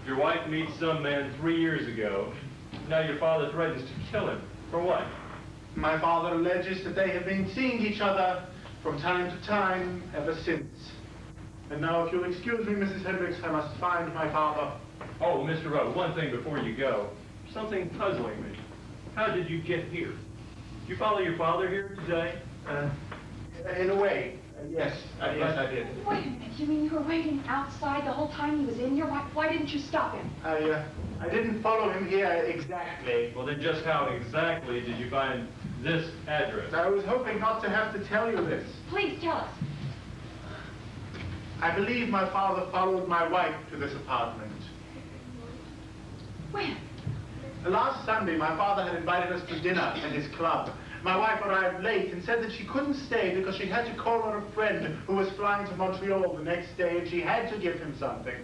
Your wife meets some man 3 years ago. Now your father threatens to kill him. For what? My father alleges that they have been seeing each other from time to time ever since. And now, if you'll excuse me, Mrs. Hendricks, I must find my father. Oh, Mr. Rowe, one thing before you go. Something puzzling me. How did you get here? Did you follow your father here today? In a way, yes. Yes, I did. Wait a minute. You mean you were waiting outside the whole time he was in here? Why didn't you stop him? I didn't follow him here exactly. Well, then just how exactly did you find this address? I was hoping not to have to tell you this. Please tell us. I believe my father followed my wife to this apartment. When? Last Sunday, my father had invited us to dinner at his club. My wife arrived late and said that she couldn't stay because she had to call on a friend who was flying to Montreal the next day, and she had to give him something.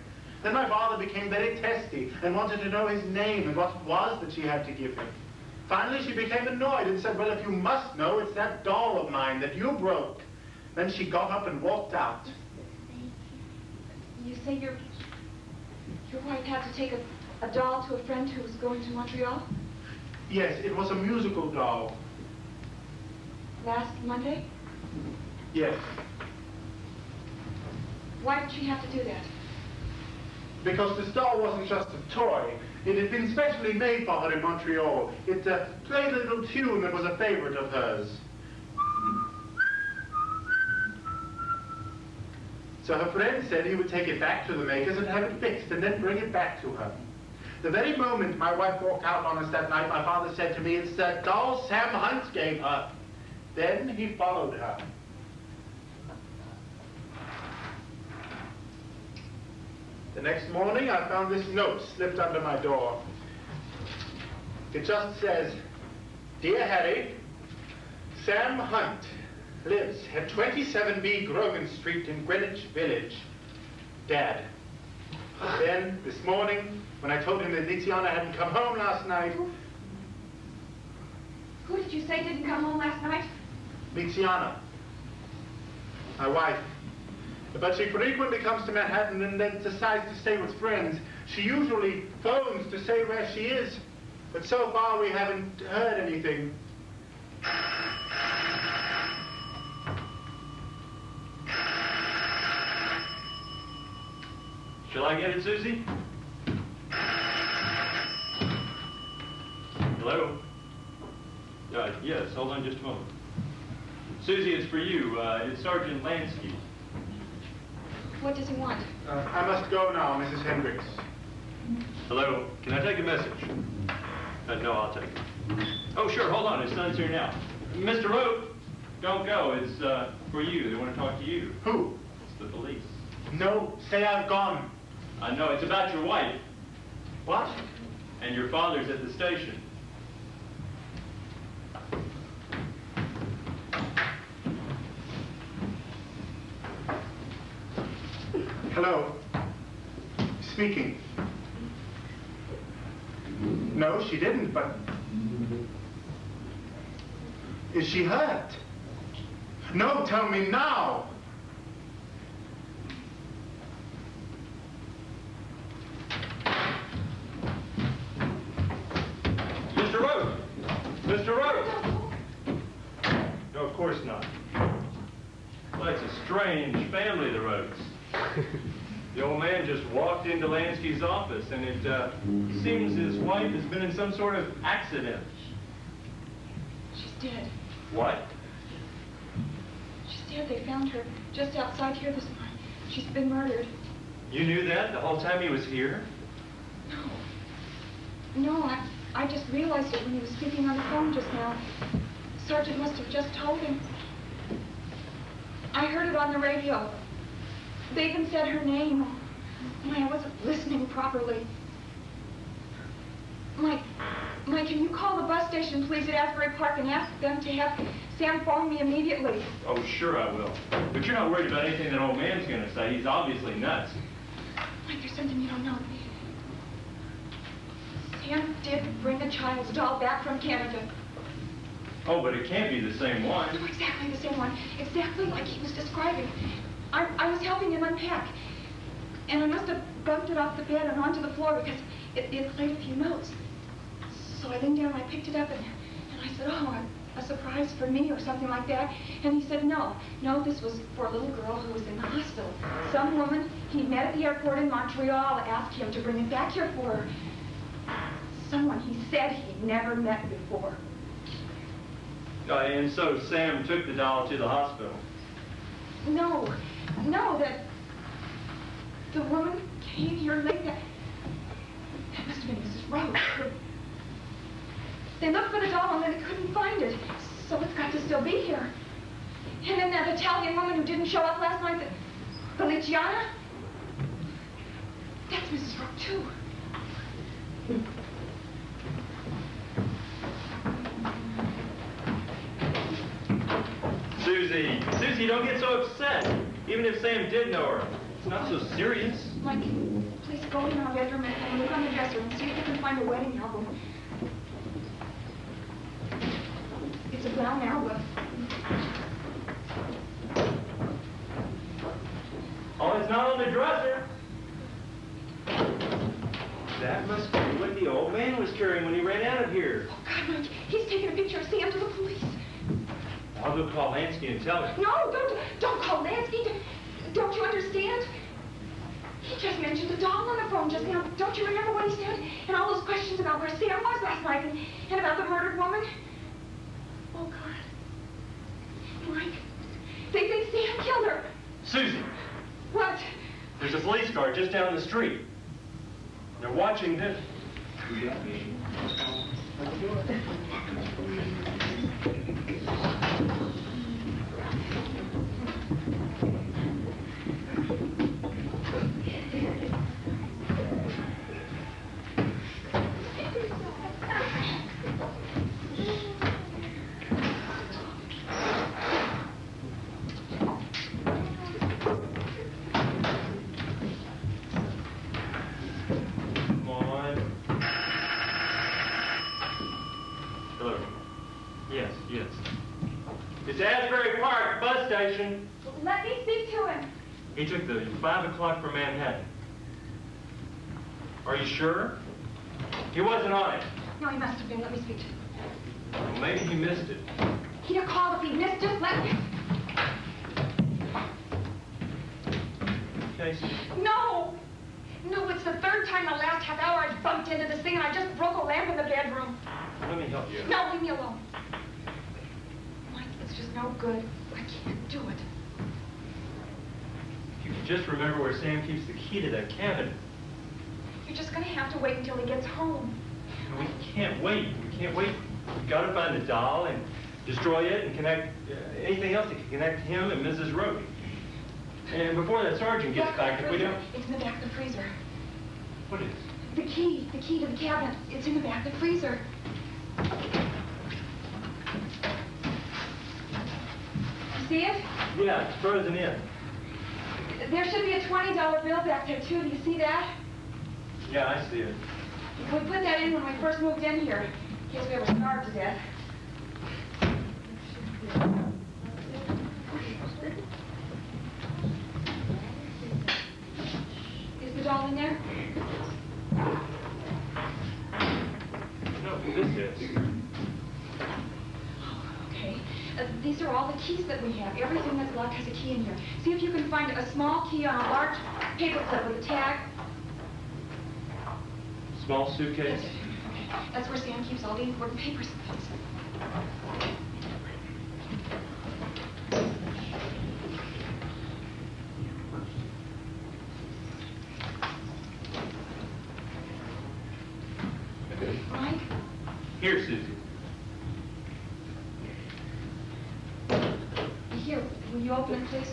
Then my father became very testy and wanted to know his name and what it was that she had to give him. Finally, she became annoyed and said, well, if you must know, it's that doll of mine that you broke. Then she got up and walked out. You say your wife had to take a doll to a friend who was going to Montreal? Yes, it was a musical doll. Last Monday? Yes. Why did she have to do that? Because this doll wasn't just a toy. It had been specially made for her in Montreal. It played a little tune that was a favorite of hers. So her friend said he would take it back to the makers and have it fixed and then bring it back to her. The very moment my wife walked out on us that night, my father said to me, it's that doll Sam Hunt gave her. Then he followed her. The next morning, I found this note slipped under my door. It just says, Dear Harry, Sam Hunt lives at 27B Grogan Street in Greenwich Village. Dad. Then, this morning, when I told him that Tiziana hadn't come home last night... Who did you say didn't come home last night? Tiziana, my wife. But she frequently comes to Manhattan and then decides to stay with friends. She usually phones to say where she is. But so far we haven't heard anything. Shall I get it, Susie? Hello? Yes, hold on just a moment. Susie, it's for you. It's Sergeant Lansky. What does he want? I must go now, Mrs. Hendricks. Hello? Can I take a message? No, I'll take it. Oh, sure, hold on. His son's here now. Mr. Rope, don't go. It's for you. They want to talk to you. Who? It's the police. No, say I've gone. I know. It's about your wife. What? And your father's at the station. Hello. Speaking. No, she didn't, but... Is she hurt? No, tell me now. Mr. Rowe! Mr. Rowe! No, of course not. strange family, the Rhodes. The old man just walked into Lansky's office, and it seems his wife has been in some sort of accident. She's dead. What? She's dead. They found her just outside here this morning. She's been murdered. You knew that the whole time he was here? No, I just realized it when he was speaking on the phone just now. Sergeant must have just told him. I heard it on the radio. They even said her name. I wasn't listening properly. Mike, can you call the bus station, please, at Asbury Park and ask them to have Sam phone me immediately? Oh, sure I will. But you're not worried about anything that old man's going to say. He's obviously nuts. Mike, there's something you don't know. Sam did bring a child's doll back from Canada. Oh, but it can't be the same one. No, exactly the same one. Exactly like he was describing. I was helping him unpack. And I must have bumped it off the bed and onto the floor because it played a few notes. So I leaned down and I picked it up and I said, oh, a surprise for me or something like that. And he said, no, this was for a little girl who was in the hospital. Some woman he met at the airport in Montreal asked him to bring it back here for her. Someone he said he'd never met before. And so Sam took the doll to the hospital. No, that the woman came here late. That must have been Mrs. Rhodes. They looked for the doll and then they couldn't find it. So it's got to still be here. And then that Italian woman who didn't show up last night, Feliciana, that's Mrs. Rhodes too. Susie, don't get so upset. Even if Sam did know her, it's not so serious. Mike, please go in our bedroom and look on the dresser and see if you can find a wedding album. It's a brown album. Oh, it's not on the dresser. That must be what the old man was carrying when he ran out of here. Oh, God, Mike, he's taking a picture of Sam to the police. I'll go call Lansky and tell him. No, don't call Lansky. Don't you understand? He just mentioned a doll on the phone just now. Don't you remember what he said? And all those questions about where Sam was last night and about the murdered woman? Oh, God. Mike, they think Sam killed her. Susie, What? there's a police car just down the street. They're watching this. Yes. It's Asbury Park, bus station. Let me speak to him. He took the 5 o'clock for Manhattan. Are you sure? He wasn't on it. No, he must have been. Let me speak to him. Well, maybe he missed it. He'd have called if he missed it. Let me. Casey. No, it's the third time in the last half hour I've bumped into this thing and I just broke a lamp in the bedroom. Let me help you. No, leave me alone. Mike, it's just no good. I can't do it. If you could just remember where Sam keeps the key to that cabinet. You're just going to have to wait until he gets home. We can't wait. We can't wait. We've got to find the doll and destroy it and connect anything else that can connect him and Mrs. Roby. And before that sergeant gets back, if we don't... It's in the back of the freezer. What is? The key to the cabinet. It's in the back of the freezer. See it? Yeah, it's frozen in. There should be a $20 bill back there, too. Do you see that? Yeah, I see it. We put that in when we first moved in here, in case we ever starved to death. Is the doll in there? No, this is. Okay. These are all the keys that we have. Everything that's locked has a key in here. See if you can find a small key on a large paper clip with a tag. Small suitcase? That's it. Okay. That's where Sam keeps all the important papers and things. Mike? Here, Susie. Here, will you open it, please?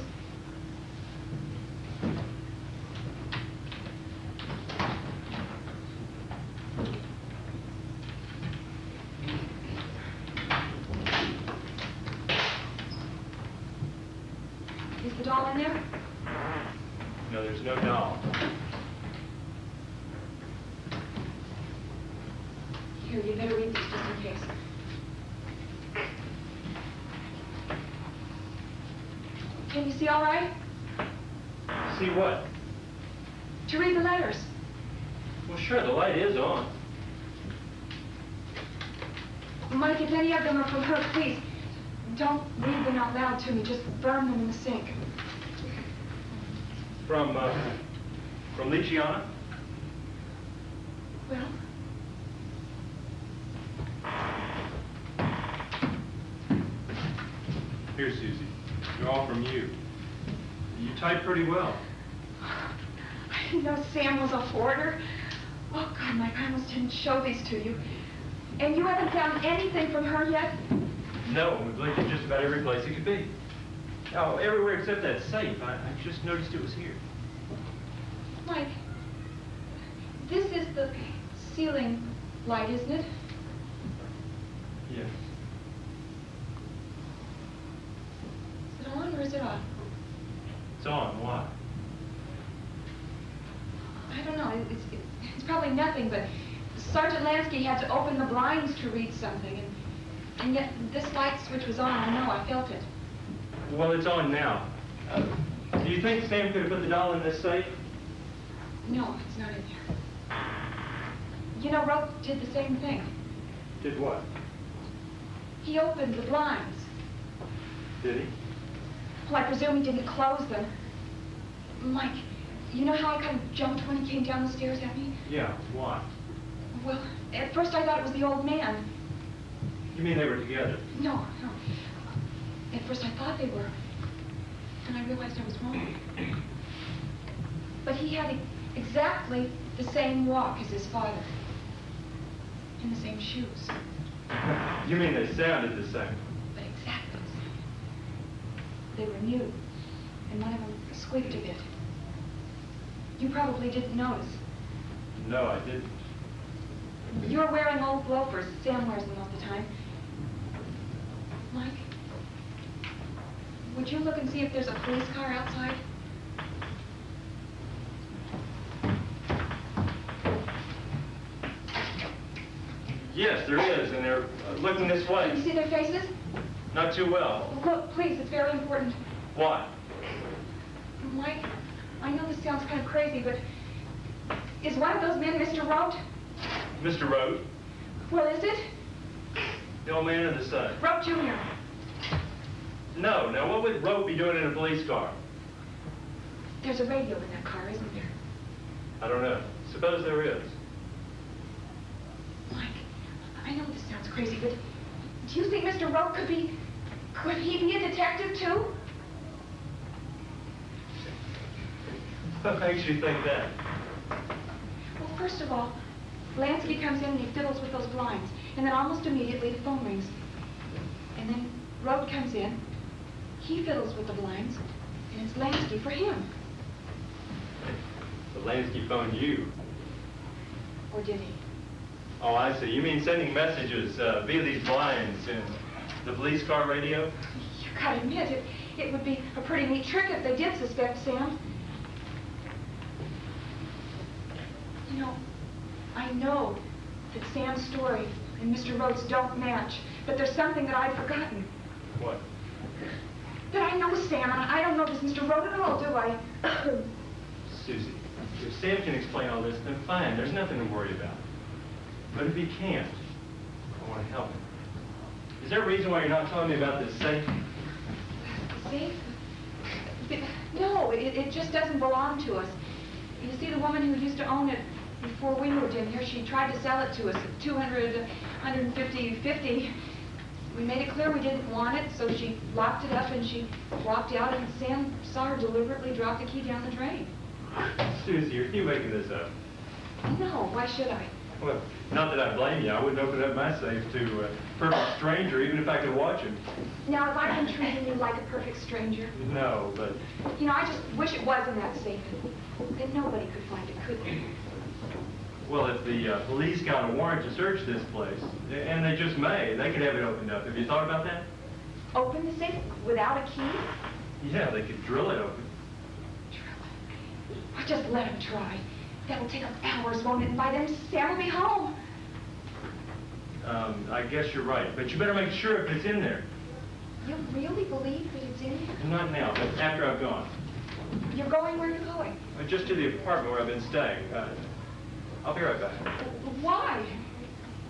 Is the doll in there? No, there's no doll. Here, you better read this just in case. Can you see all right? See what? To read the letters. Well, sure, the light is on. Mike, if any of them are from her, please, don't read them out loud to me. Just burn them in the sink. From Luciana? Well, Here, Susie. They're all from you. You type pretty well. I didn't know Sam was a hoarder. Oh, God, Mike, I almost didn't show these to you. And you haven't found anything from her yet? No, we've looked at just about every place it could be. Oh, everywhere except that safe. I just noticed it was here. Mike, this is the ceiling light, isn't it? Yes. Is it on or is it off? It's on. Why? I don't know. It's probably nothing, but Sergeant Lansky had to open the blinds to read something, and yet this light switch was on. I know. I felt it. Well, it's on now. Do you think Sam could have put the doll in this safe? No, it's not in there. You know, Rope did the same thing. Did what? He opened the blinds. Did he? Well, I presume he didn't close them. Mike, you know how I kind of jumped when he came down the stairs at me? Yeah. Why? Well, at first I thought it was the old man. You mean they were together? No. At first I thought they were. And I realized I was wrong. But he had exactly the same walk as his father. And the same shoes. You mean they sounded the same? But exactly the same. They were new. And one of them squeaked a bit. You probably didn't notice. No, I didn't. You're wearing old loafers. Sam wears them all the time. Mike, would you look and see if there's a police car outside? Yes, there is, and they're looking this Can you way. see their faces? Not too well. Look, please, it's very important. Why? Mike, I know this sounds kind of crazy, but is one of those men Mr. Rote? Mr. Road? Well, is it? The old man or the son? Rote Jr. No. Now, what would Road be doing in a police car? There's a radio in that car, isn't there? I don't know. Suppose there is. Mike, I know this sounds crazy, but do you think Mr. Rote could he be a detective too? What makes you think that? Well, first of all, Lansky comes in and he fiddles with those blinds, and then almost immediately the phone rings. And then Rote comes in, he fiddles with the blinds, and it's Lansky for him. The Lansky phoned you. Or did he? Oh, I see. You mean sending messages via these blinds in the police car radio? You gotta admit, it would be a pretty neat trick if they did suspect Sam. You know, I know that Sam's story and Mr. Rote's don't match, but there's something that I've forgotten. What? That I know Sam, and I don't know this Mr. Rote at all, do I? Susie, if Sam can explain all this, then fine. There's nothing to worry about. But if he can't, I want to help him. Is there a reason why you're not telling me about this safe? safe? No, it just doesn't belong to us. You see, the woman who used to own it before we moved in here, she tried to sell it to us at 200, 150, 50. We made it clear we didn't want it, so she locked it up and she walked out, and Sam saw her deliberately drop the key down the drain. Susie, are you making this up? No, why should I? Well, not that I blame you. I wouldn't open up my safe to a perfect stranger, even if I could watch him. Now, have I been treating you like a perfect stranger? No, but... You know, I just wish it was in that safe. Then nobody could find it, could they? Well, if the police got a warrant to search this place, and they just may, they could have it opened up. Have you thought about that? Open the safe without a key? Yeah, they could drill it open. Or just let them try. That'll take them hours, won't it? And by then, Sam will be home. I guess you're right, but you better make sure if it's in there. You really believe that it's in here? Not now, but after I've gone. You're going where you're going? Just to the apartment where I've been staying. I'll be right back. Why?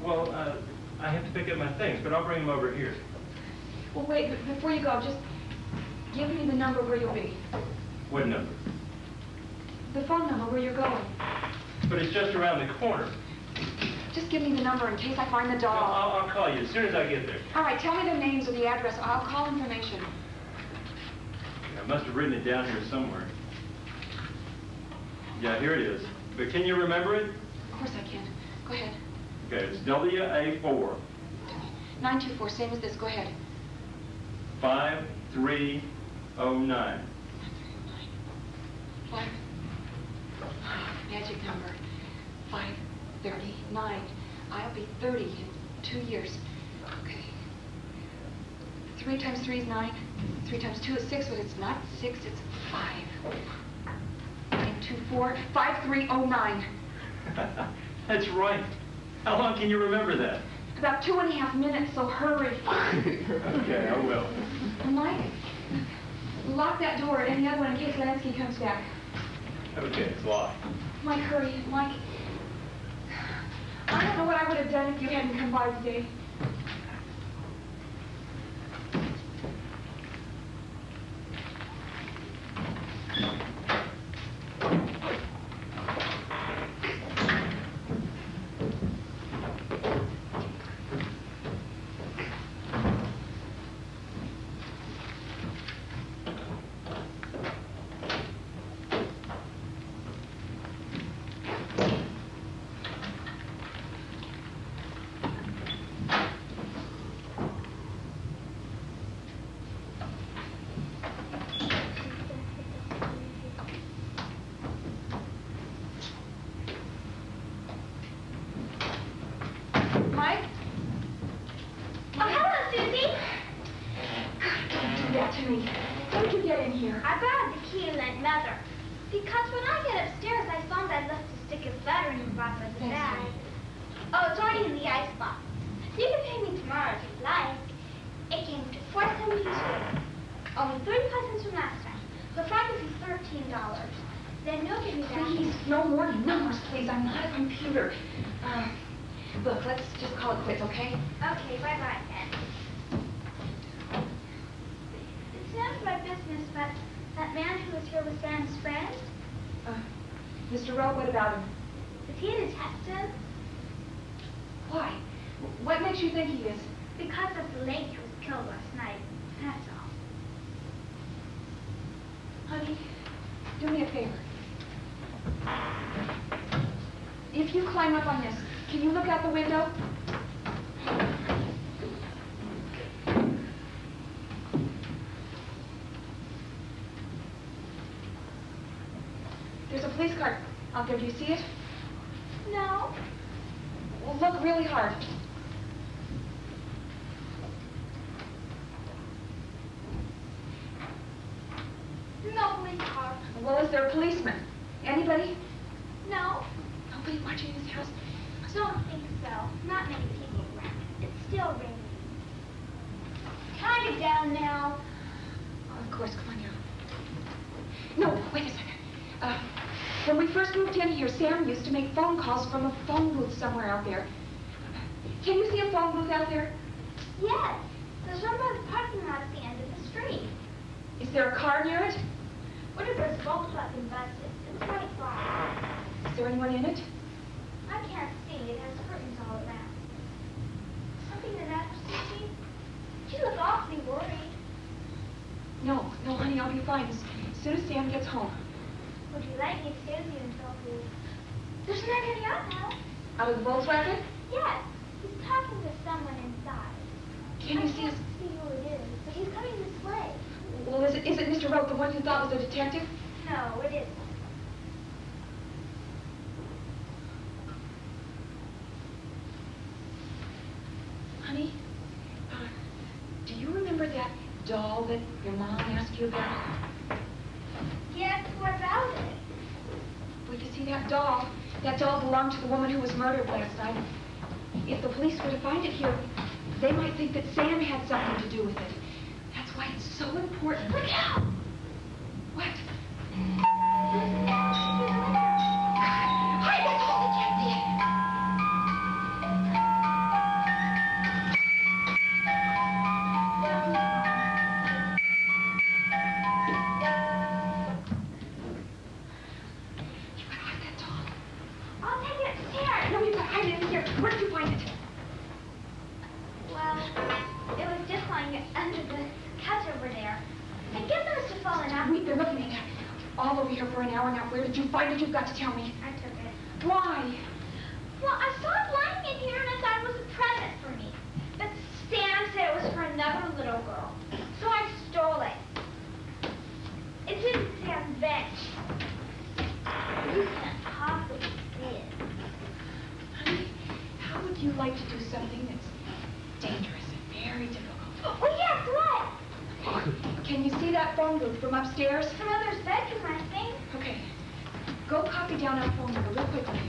Well, I have to pick up my things, but I'll bring them over here. Well, wait, before you go, just give me the number where you'll be. What number? The phone number where you're going. But it's just around the corner. Just give me the number in case I find the dog. I'll call you as soon as I get there. All right, tell me the names or the address. I'll call information. I must have written it down here somewhere. Yeah, here it is. But can you remember it? Of course I can. Go ahead. Okay, it's WA4 924, same as this. Go ahead. 5309. What? Magic number. 539. I'll be 30 in 2 years. Okay. 3 times 3 is 9. 3 times 2 is 6, but it's not 6, it's 5. 924 5309. That's right. How long can you remember that? About 2.5 minutes, so hurry. Okay, I will. Mike, lock that door and the other one in case Lansky comes back. Okay, it's locked. Mike, hurry. Mike, I don't know what I would have done if you hadn't come by today. Mike? Oh, hello, Susie. Don't do that to me. How did you get in here? I borrowed the key and lent Mother. Because when I get upstairs, I found I'd left a stick of butter in the bottom of the bag. Oh, it's already in the icebox. You can pay me tomorrow if you'd like. It came to $4.72. Only 35 cents from last time. So Friday will be $13. Then you'll give me that. Please, no more numbers, please. I'm not a computer. Look, let's just call it quits, okay? Okay, bye-bye then. It's none of my business, but that man who was here was Sam's friend. Mr. Rowe, what about him? Is he a detective? Why? What makes you think he is? Because of the lady who was killed last night. That's all. Honey, do me a favor. If you climb up on this, can you look out the window? There's a police car out there. Do you see it? No. Well, look really hard. No police car. Well, is there a policeman? Anybody? No. Nobody watching this house? Don't think so. Not many people around. It's still raining. Can I get down now? Of course, come on down. No, wait a second. When we first moved in here, Sam used to make phone calls from a phone booth somewhere out there. Can you see a phone booth out there? Yes. There's one by the parking lot at the end of the street. Is there a car near it? What are those Volkswagen buses? It's right by. Is there anyone in it? I can't see. It has curtains all around. Something the matter, Susie? You look awfully worried. No, honey, I'll be fine as soon as Sam gets home. Would you like me to stay with you until he... There's not getting out now. Out of the Volkswagen? Yes. He's talking to someone inside. Can you see I us? can't see who it is, but he's coming this way. Well, is it Mr. Rope, the one you thought was a detective? No, it isn't. Honey, do you remember that doll that your mom asked you about? Yes, what about it? Well, you see, that doll belonged to the woman who was murdered last night. If the police were to find it here, they might think that Sam had something to do with it. That's why it's so important. Look out! What? Hi, that's all the detective. You gotta hide that doll. I'll take it upstairs. No, you gotta hide it in here. Where did you find it? Well, it was just lying under the couch over there. I guess it must have fallen out. We've been looking at it all over here for an hour now. Where did you find it? You've got to tell me. I took it. Why? Well, I saw it lying in here and I thought it was a present for me. But Sam said it was for another little girl. So I stole it. It's in Sam's bench. You can't possibly see it. Honey, how would you like to do something that's dangerous and very difficult? Oh, yes, what? Can you see that phone booth from upstairs? Her mother's bedroom, I think. Okay. Go copy down our phone number real quickly.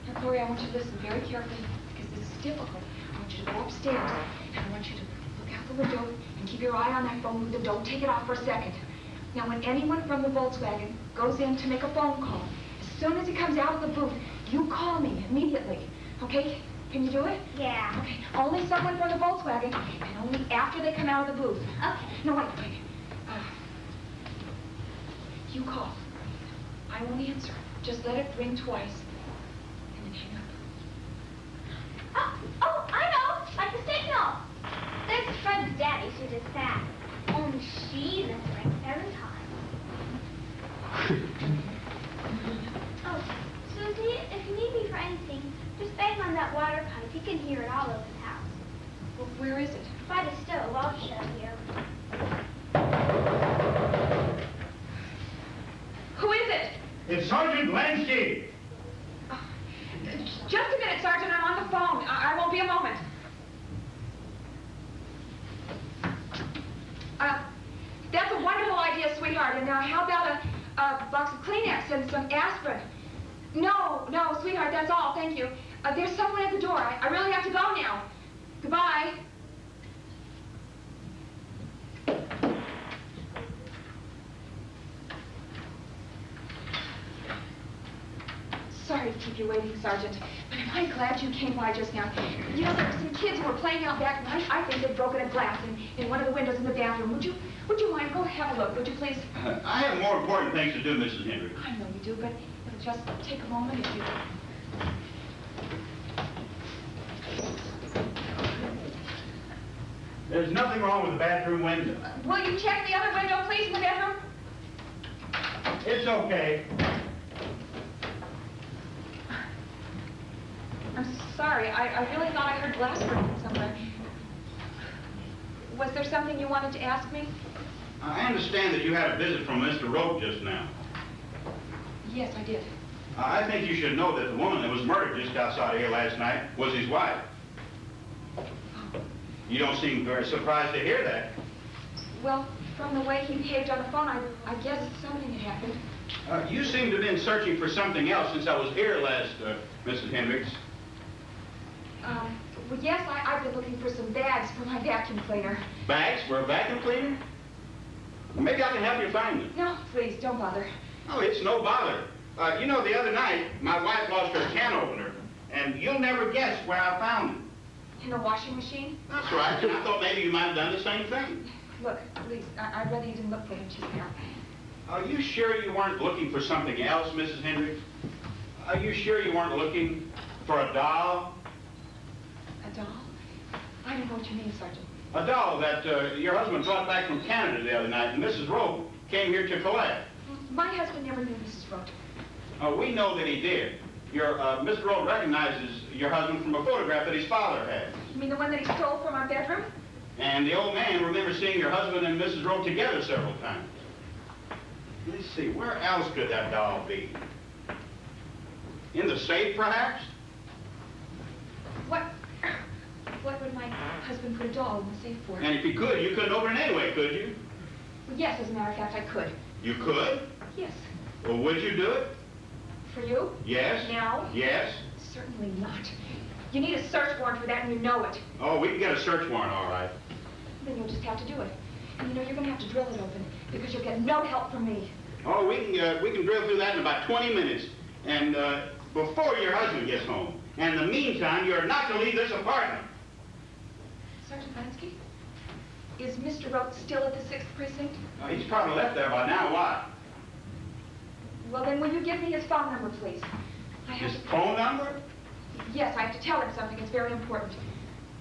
Now, Gloria, I want you to listen very carefully because this is difficult. I want you to go upstairs and I want you to look out the window and keep your eye on that phone booth and don't take it off for a second. Now, when anyone from the Volkswagen goes in to make a phone call, as soon as he comes out of the booth, you call me immediately. Okay? Can you do it? Yeah. Okay. Only someone from the Volkswagen and only after they come out of the booth. Okay. No, wait. You call. I won't answer. Just let it ring twice and then hang up. Oh, I know. Like the signal. There's Fred's daddy who just sat. Only she must ring every time. Oh, Susie, if you need me for anything, just bang on that water pipe. You can hear it all over the house. Well, where is it? By the stove, I'll show you. Who is it? It's Sergeant Lansky. Just a minute, Sergeant. I'm on the phone. I won't be a moment. That's a wonderful idea, sweetheart. And how about a box of Kleenex and some aspirin? No, sweetheart, that's all. Thank you. There's someone at the door. I really have to go now. Goodbye. Sorry to keep you waiting, Sergeant, but I'm really glad you came by just now. You know, there were some kids who were playing out back, and I think they'd broken a glass in one of the windows in the bathroom. Would you mind? Go have a look, would you please? I have more important things to do, Mrs. Hendricks. I know you do, but it'll just take a moment if you... There's nothing wrong with the bathroom window. Will you check the other window, please, in the bedroom? It's okay. I'm sorry. I really thought I heard glass breaking somewhere. Was there something you wanted to ask me? I understand that you had a visit from Mr. Rope just now. Yes, I did. I think you should know that the woman that was murdered just outside of here last night was his wife. You don't seem very surprised to hear that. Well, from the way he behaved on the phone, I guess something had happened. You seem to have been searching for something else since I was here last, Mrs. Hendricks. Well, yes, I've been looking for some bags for my vacuum cleaner. Bags for a vacuum cleaner? Maybe I can help you find them. No, please, don't bother. Oh, it's no bother. You know, the other night, my wife lost her can opener, and you'll never guess where I found it. In the washing machine? That's right, and I thought maybe you might have done the same thing. Look, please, I'd rather you didn't look for him just now. Are you sure you weren't looking for something else, Mrs. Hendricks? Are you sure you weren't looking for a doll? A doll? I don't know what you mean, Sergeant. A doll that your husband brought back from Canada the other night, and Mrs. Rowe came here to collect. My husband never knew Mrs. Rote. Oh, we know that he did. Mr. Rowe recognizes your husband from a photograph that his father had. You mean the one that he stole from our bedroom? And the old man remembers seeing your husband and Mrs. Rowe together several times. Let's see, where else could that doll be? In the safe, perhaps? What would my husband put a doll in the safe for? And if he could, you couldn't open it anyway, could you? Well, yes, as a matter of fact, I could. You could? Yes. Well, would you do it? For you? Yes. Now? Yes. Certainly not. You need a search warrant for that, and you know it. Oh, we can get a search warrant, all right. Then you'll just have to do it. And you know, you're going to have to drill it open, because you'll get no help from me. Oh, we can drill through that in about 20 minutes, and before your husband gets home. And in the meantime, you're not to leave this apartment. Sergeant Lansky? Is Mr. Rote still at the 6th precinct? He's probably left there by now. Why? Well, then will you give me his phone number, please? I have His to... phone number? Yes, I have to tell him something. It's very important.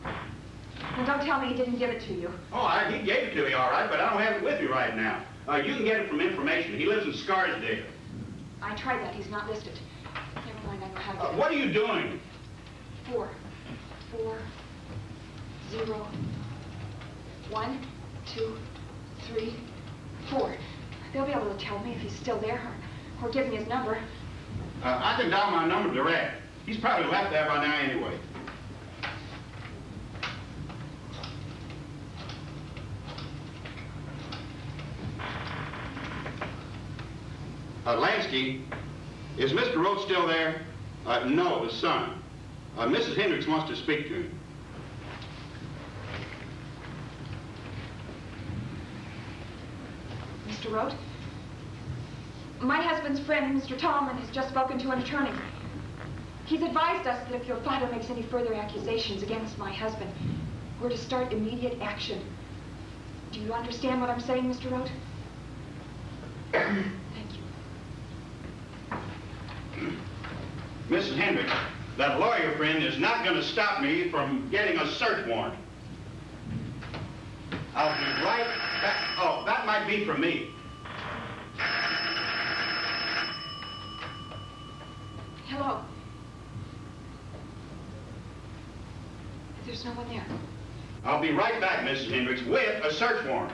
And don't tell me he didn't give it to you. Oh, he gave it to me, all right, but I don't have it with me right now. You can get it from information. He lives in Scarsdale. I tried that. He's not listed. Never mind, I know how to get it. What are you doing? 4, 0, 1, 2, 3, 4. They'll be able to tell me if he's still there or give me his number. I can dial my number direct. He's probably left there by now anyway. Lansky, is Mr. Rote still there? No, the son. Mrs. Hendricks wants to speak to him. Mr. Rote? My husband's friend, Mr. Tallman, has just spoken to an attorney. He's advised us that if your father makes any further accusations against my husband, we're to start immediate action. Do you understand what I'm saying, Mr. Rote? Thank you. Mrs. Hendricks, that lawyer friend is not going to stop me from getting a search warrant. I'll be right back. Oh, that might be for me. Hello. There's no one there. I'll be right back, Mrs. Hendricks, with a search warrant.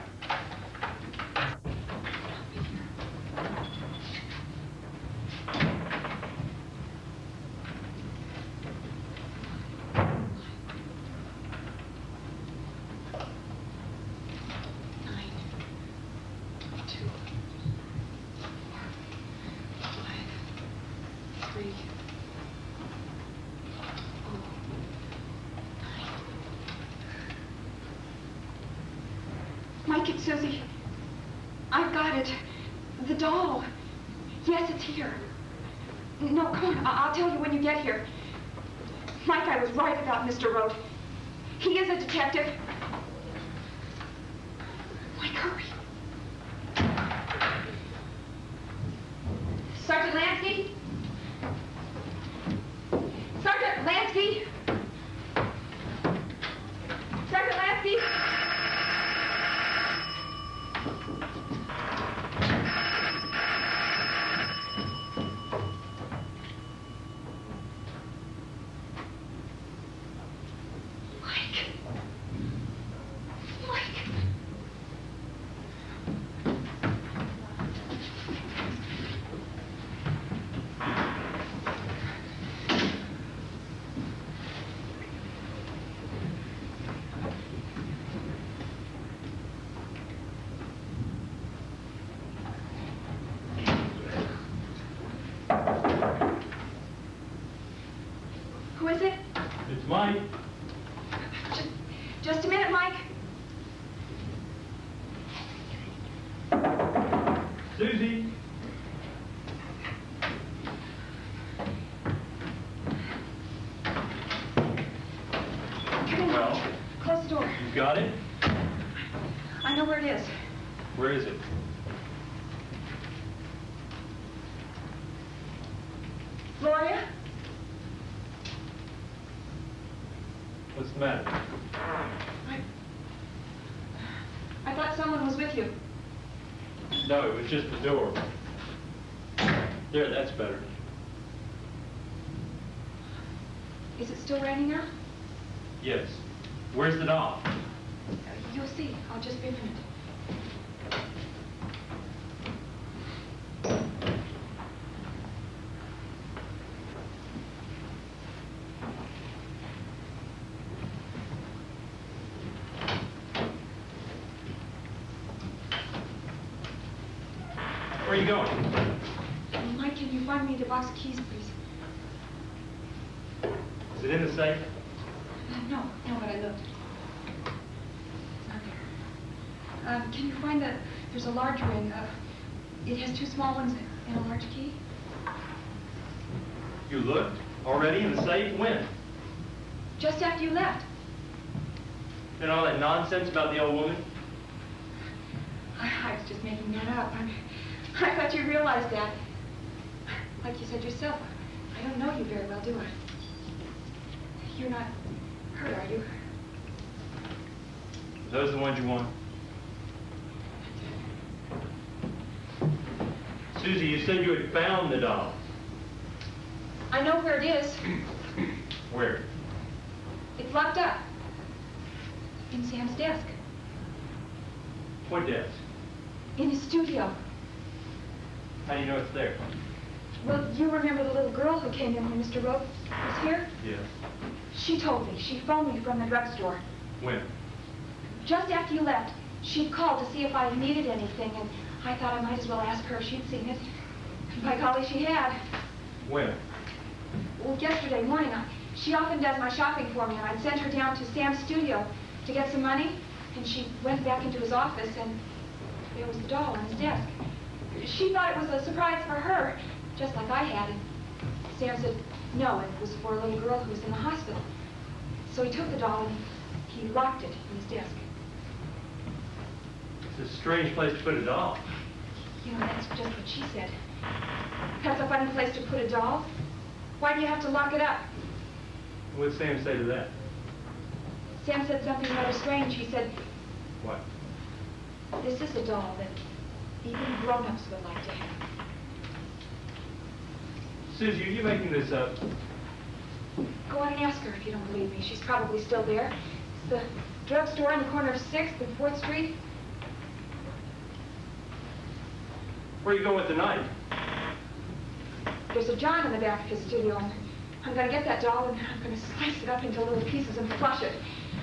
Mike, it's Susie. I've got it. The doll. Yes, it's here. No, come on. I'll tell you when you get here. Mike, I was right about Mr. Rote. He is a detective. Mike, hurry. Sergeant Lansky? Sergeant Lansky? Sergeant Lansky? Who is it? It's Mike. Just a minute, Mike. Susie. Come got it? I know where it is. Where is it? Gloria? What's the matter? I thought someone was with you. No, it was just the door. There, that's better. Is it still raining out? Yes. Where's the doll? You'll see. I'll just be a minute. Where are you going? Mike, can you find me the box of keys, please? Is it in the safe? No, but I looked. It's not there. Can you find there's a large ring. It has 2 small ones and a large key. You looked? Already in the safe? When? Just after you left. And all that nonsense about the old woman? I was just making that up. I thought you realized that. Like you said yourself, I don't know you very well, do I? You're not hurt, are you? Are those the ones you want? Susie, you said you had found the doll. I know where it is. Where? It's locked up. In Sam's desk. What desk? In his studio. How do you know it's there? Well, you remember the little girl who came in when Mr. Rope was here? Yes. She told me. She phoned me from the drugstore. When? Just after you left, she'd called to see if I needed anything, and I thought I might as well ask her if she'd seen it. By golly, she had. When? Well, yesterday morning. She often does my shopping for me, and I'd sent her down to Sam's studio to get some money, and she went back into his office, and there was the doll on his desk. She thought it was a surprise for her, just like I had, and Sam said, no, it was for a little girl who was in the hospital. So he took the doll and he locked it in his desk. It's a strange place to put a doll. You know, that's just what she said. That's a funny place to put a doll. Why do you have to lock it up? What'd Sam say to that? Sam said something rather strange. He said, What? this is a doll that even grown-ups would like to have. Susie, are you making this up? Go on and ask her if you don't believe me. She's probably still there. It's the drugstore on the corner of 6th and 4th Street. Where are you going with the knife? There's a jar in the back of his studio, and I'm going to get that doll, and I'm going to slice it up into little pieces and flush it.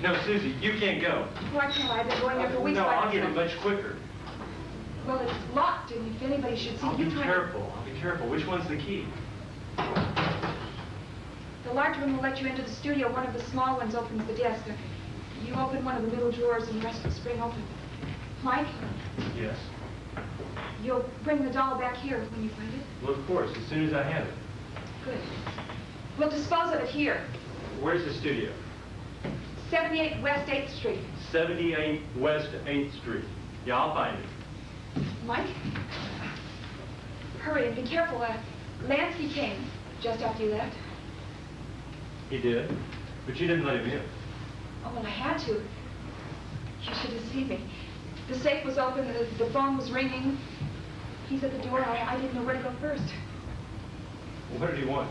No, Susie, you can't go. Why can't I? I've been going there for weeks. No, by I'll get it myself. much quicker. Well, it's locked, and if anybody should see I'll you be trying careful. I'll be careful. Which one's the key? The large one will let you into the studio. One of the small ones opens the desk. You open one of the middle drawers, and the rest will spring open. Mike, Yes. you'll bring the doll back here when you find it? Well, of course, as soon as I have it. Good. We'll dispose of it here. Where's the studio? 78 West 8th Street. 78 West 8th Street. Yeah, I'll find it. Mike? Hurry and be careful. Lansky came just after you left. He did, but you didn't let him in. Oh, well, I had to. You should have seen me. The safe was open, the phone was ringing. He's at the door. I didn't know where to go first. Well, what did he want?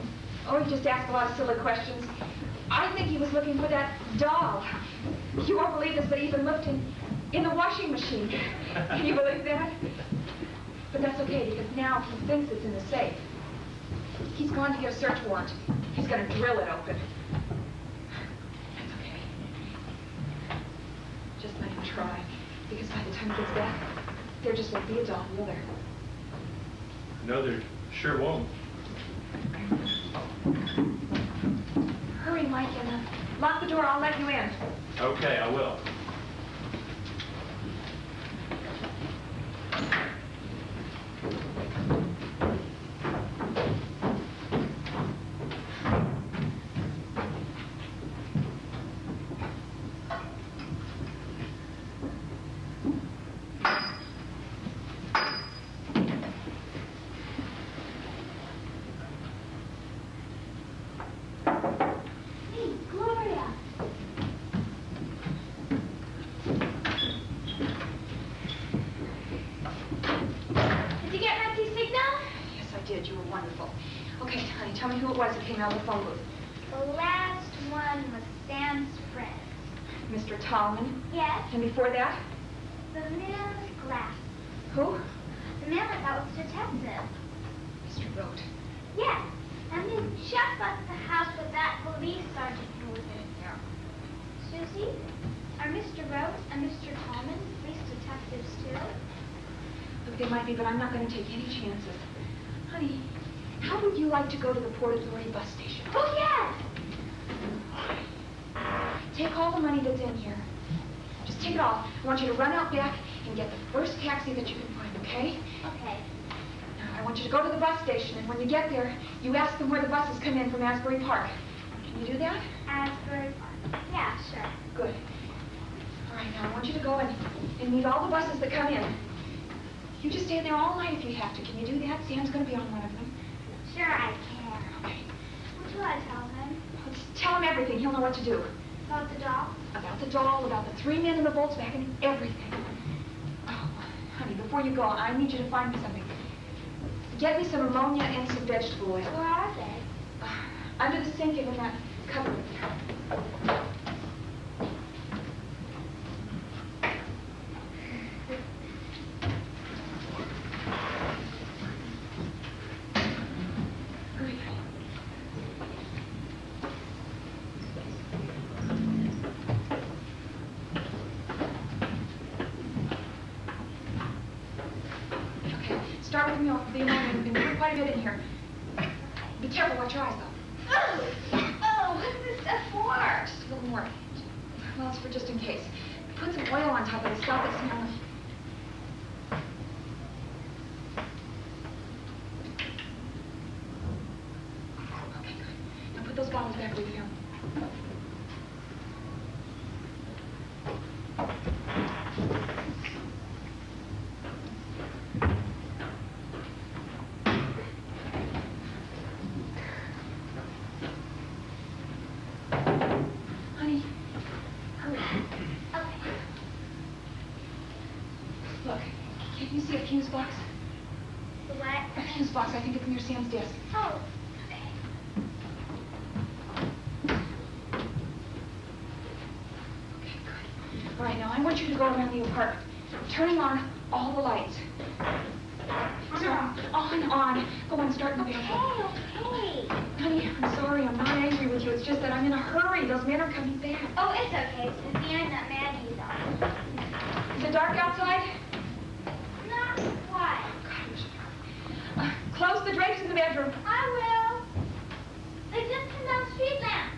Oh, he just asked a lot of silly questions. I think he was looking for that doll. You won't believe this, but he even looked in the washing machine. Can you believe that? But that's okay, because now he thinks it's in the safe. He's going to get a search warrant. He's going to drill it open. That's okay. Just let him try, because by the time he gets back, there just won't be a doll, will there? No, there sure won't. Hurry, Mike, and lock the door. I'll let you in. Okay, I will. you get my signal? Yes, I did. You were wonderful. Okay, honey, tell me who it was that came out of the phone booth. The last one was Sam's friend. Mr. Tallman. Yes, And before that? the man with glass. Who? The man that was detective. Mr. Rote. Yes, and then Chef left the house with that police sergeant who was in there. Susie, are Mr. Rhodes and Mr. Tallman police detectives too? Look, they might be, but I'm not going to take any chances. Honey, how would you like to go to the Port Authority bus station? Oh, yes! Take all the money that's in here. Just take it all. I want you to run out back and get the first taxi that you can find, okay? Okay. Now, I want you to go to the bus station, and when you get there, you ask them where the buses come in from Asbury Park. Can you do that? Asbury Park. Yeah, sure. Good. All right, now I want you to go and meet all the buses that come in. You just stay there all night if you have to. Can you do that? Sam's going to be on one of them. Sure I can. Okay. What do I tell him? Well, just tell him everything. He'll know what to do. About the doll? About the doll, about the 3 men in the Volkswagen, everything. Oh, honey, before you go, I need you to find me something. Get me some ammonia and some vegetable oil. Where are they? Under the sink and in that cupboard there. Hurry. Okay, start with the ammonia. We've been putting quite a bit in here. Be careful, watch your eyes though. Oh, what's this stuff for? Just a little more. Well, it's for just in case. Put some oil on top of it. Stop it smelling. Okay, good. Now put those bottles back where you found them. Honey, hurry. Okay. Look, can you see a fuse box? The what? A fuse box. I think it's near Sam's desk. Oh, okay. Okay, good. All right, now I want you to go around the apartment, turning on all the lights. On. Go on, start in the bathroom. Okay. Honey, I'm sorry. I'm not angry with you. It's just that I'm in a hurry. Those men are coming back. Oh, it's okay, Susie. I'm not mad either. Is it dark outside? Not quite. Close the drapes in the bedroom. I will. They just turned on street lamp.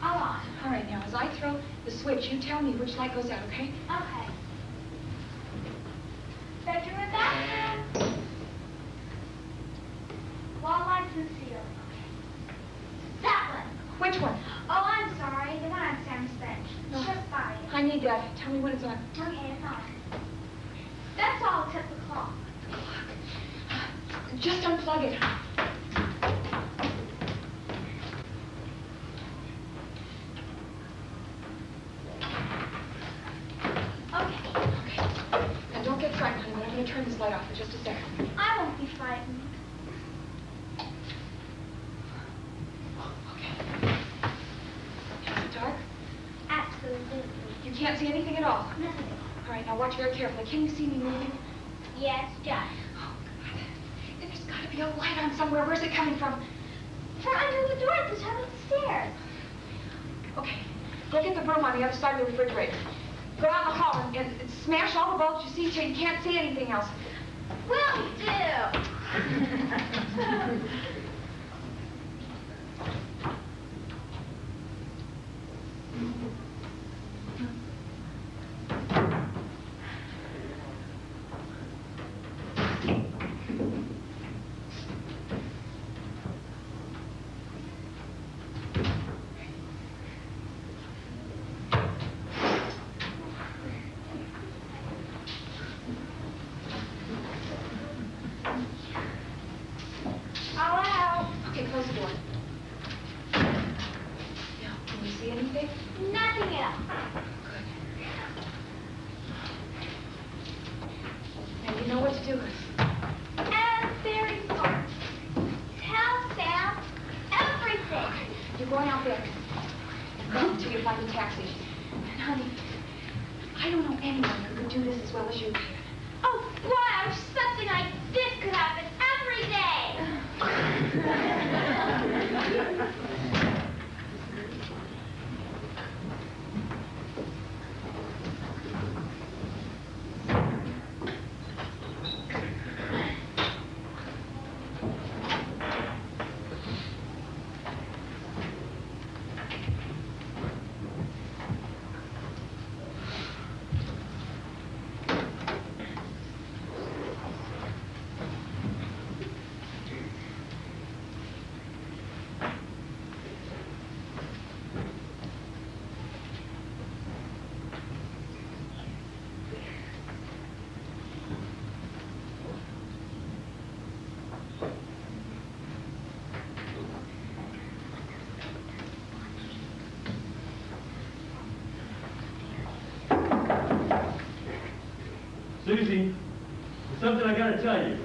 All on. All right, now, as I throw the switch, you tell me which light goes out, okay? Okay. Bedroom and bathroom. Wall lights and ceiling. That one. Which one? Oh, I'm sorry. The one on Sam's bench. No. Just by it. I need that. Tell me when it's on. Okay, it's on. That's all except the clock. Just unplug it. Okay. Okay. Now, don't get frightened, honey. I'm going to turn this light off for just a second. I won't be frightened. Okay. Is it dark? Absolutely. You can't see anything at all. Nothing. All right, now watch very carefully. Can you see me moving? Yes, Jack. Oh, God. Then there's got to be a light on somewhere. Where's it coming from? From under the door at the top of the stairs. Okay. Go get the broom on the other side of the refrigerator. Go out in the hall and smash all the bulbs you see till you can't see anything else. Will do. jail. And you know what to do. Very smart. Tell Sam everything. You're going out there. Wait until you find a taxi. And honey, I don't know anyone who could do this as well as you can. Oh, why? Something like this could happen every day. Susie, there's something I gotta tell you.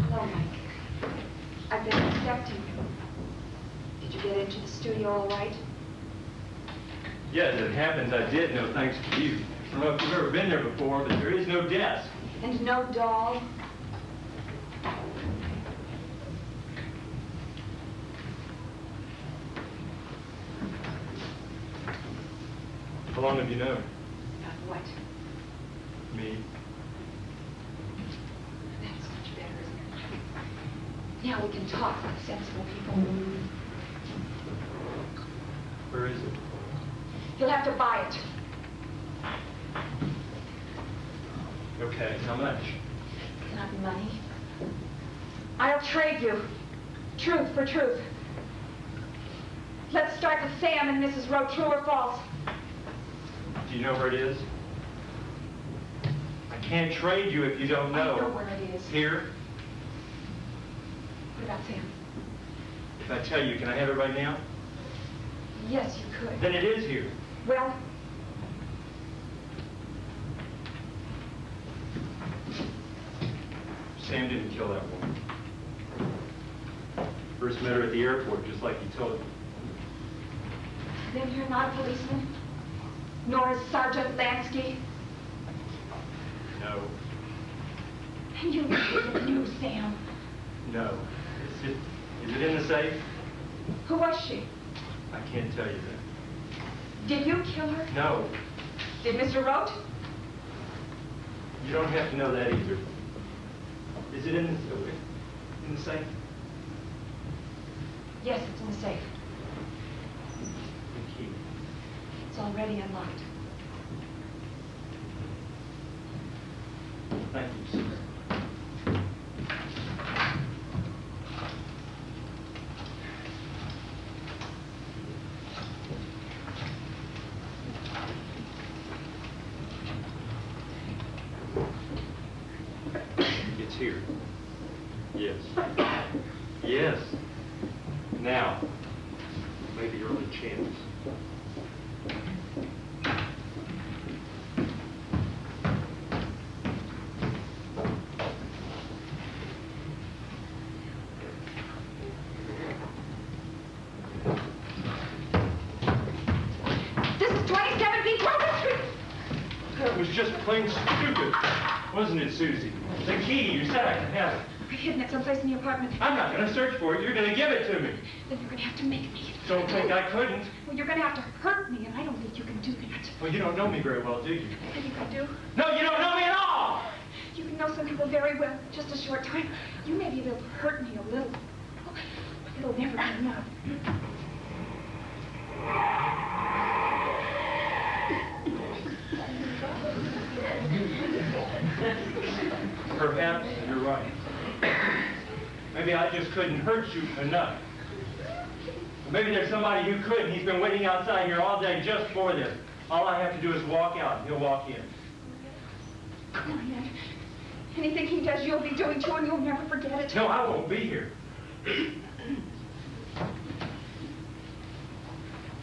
Hello, Mike. I've been expecting you. Did you get into the studio all right? Yeah, as it happens, I did, no thanks to you. I don't know if you've ever been there before, but there is no desk. And no doll? How long have you known? What? Me. That's much better, isn't it? Now we can talk like sensible people. Where is it? You'll have to buy it. Okay, how much? Not money. I'll trade you. Truth for truth. Let's start with Sam and Mrs. Rowe, true or false? Do you know where it is? I can't trade you if you don't know. I know where it is. Here? What about Sam? If I tell you, can I have it right now? Yes, you could. Then it is here. Well, Sam didn't kill that woman. First met her at the airport, just like he told me. then you're not a policeman? Nor is Sergeant Lansky? No. And you knew Sam. No. Is it in the safe? Who was she? I can't tell you that. Did you kill her? No. Did Mr. Rote? You don't have to know that either. Is it in the safe? Yes, it's in the safe. The key. It's already unlocked. Thank you, sir. It's here. Yes. Yes. Now, maybe your only chance. This is 27B Grosvenor Street! That was just plain stupid, wasn't it, Susie? The key, you said I could have it. I've hidden it someplace in the apartment. I'm not going to search for it. You're going to give it to me. Then you're going to have to make me. Don't think I couldn't. Well, you're going to have to hurt me, and I don't think you can do that. Well, you don't know me very well, do you? I think I do. No, you don't know me at all! You can know some people very well, just a short time. You may be able to hurt me a little. Oh, but it'll never be enough. Perhaps you're right. Maybe I just couldn't hurt you enough. Or maybe there's somebody who could, and he's been waiting outside here all day just for this. All I have to do is walk out, and he'll walk in. Come on, Ned. Anything he does, you'll be doing too, and you'll never forget it. No, I won't be here.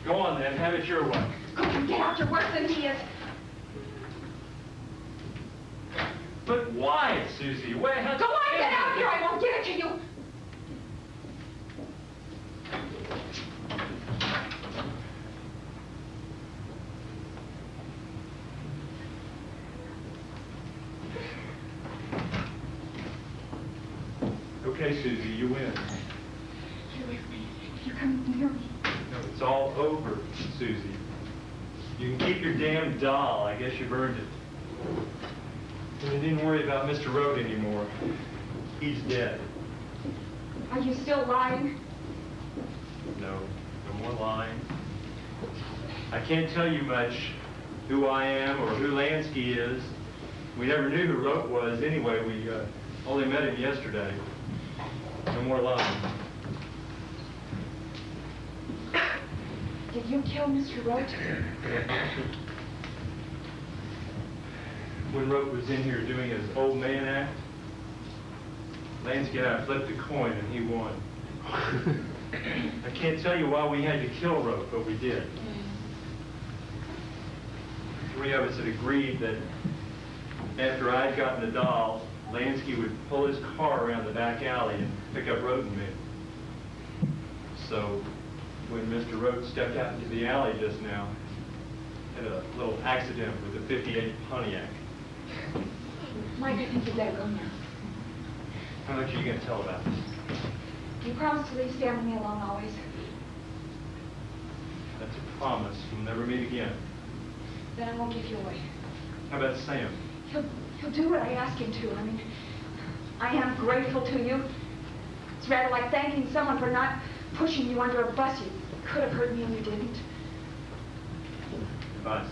Go on then, have it your way. Go and get out, you're worse than he is. But why, Susie? Where has... Go on, get out here, I won't give it to you. Okay, Susie, you win. You're with me. You're coming near me. No, it's all over, Susie. You can keep your damn doll. I guess you've earned it. And you needn't worry about Mr. Road anymore. He's dead. Are you still lying? No, no more lying. I can't tell you much who I am or who Lansky is. We never knew who Rote was anyway. We only met him yesterday. No more lying. Did you kill Mr. Rote? When Rote was in here doing his old man act, Lansky and I flipped a coin and he won. I can't tell you why we had to kill Rote, but we did. Three of us had agreed that after I'd gotten the doll, Lansky would pull his car around the back alley and pick up Rote and me. So when Mr. Rote stepped out into the alley just now, had a little accident with a 58 Pontiac. Mike, I think you better go now. How much are you going to tell about this? You promised to leave Sam and me alone always. That's a promise. We'll never meet again. Then I won't give you away. How about Sam? He'll do what I ask him to. I mean, I am grateful to you. It's rather like thanking someone for not pushing you under a bus. You could have hurt me and you didn't. Bye.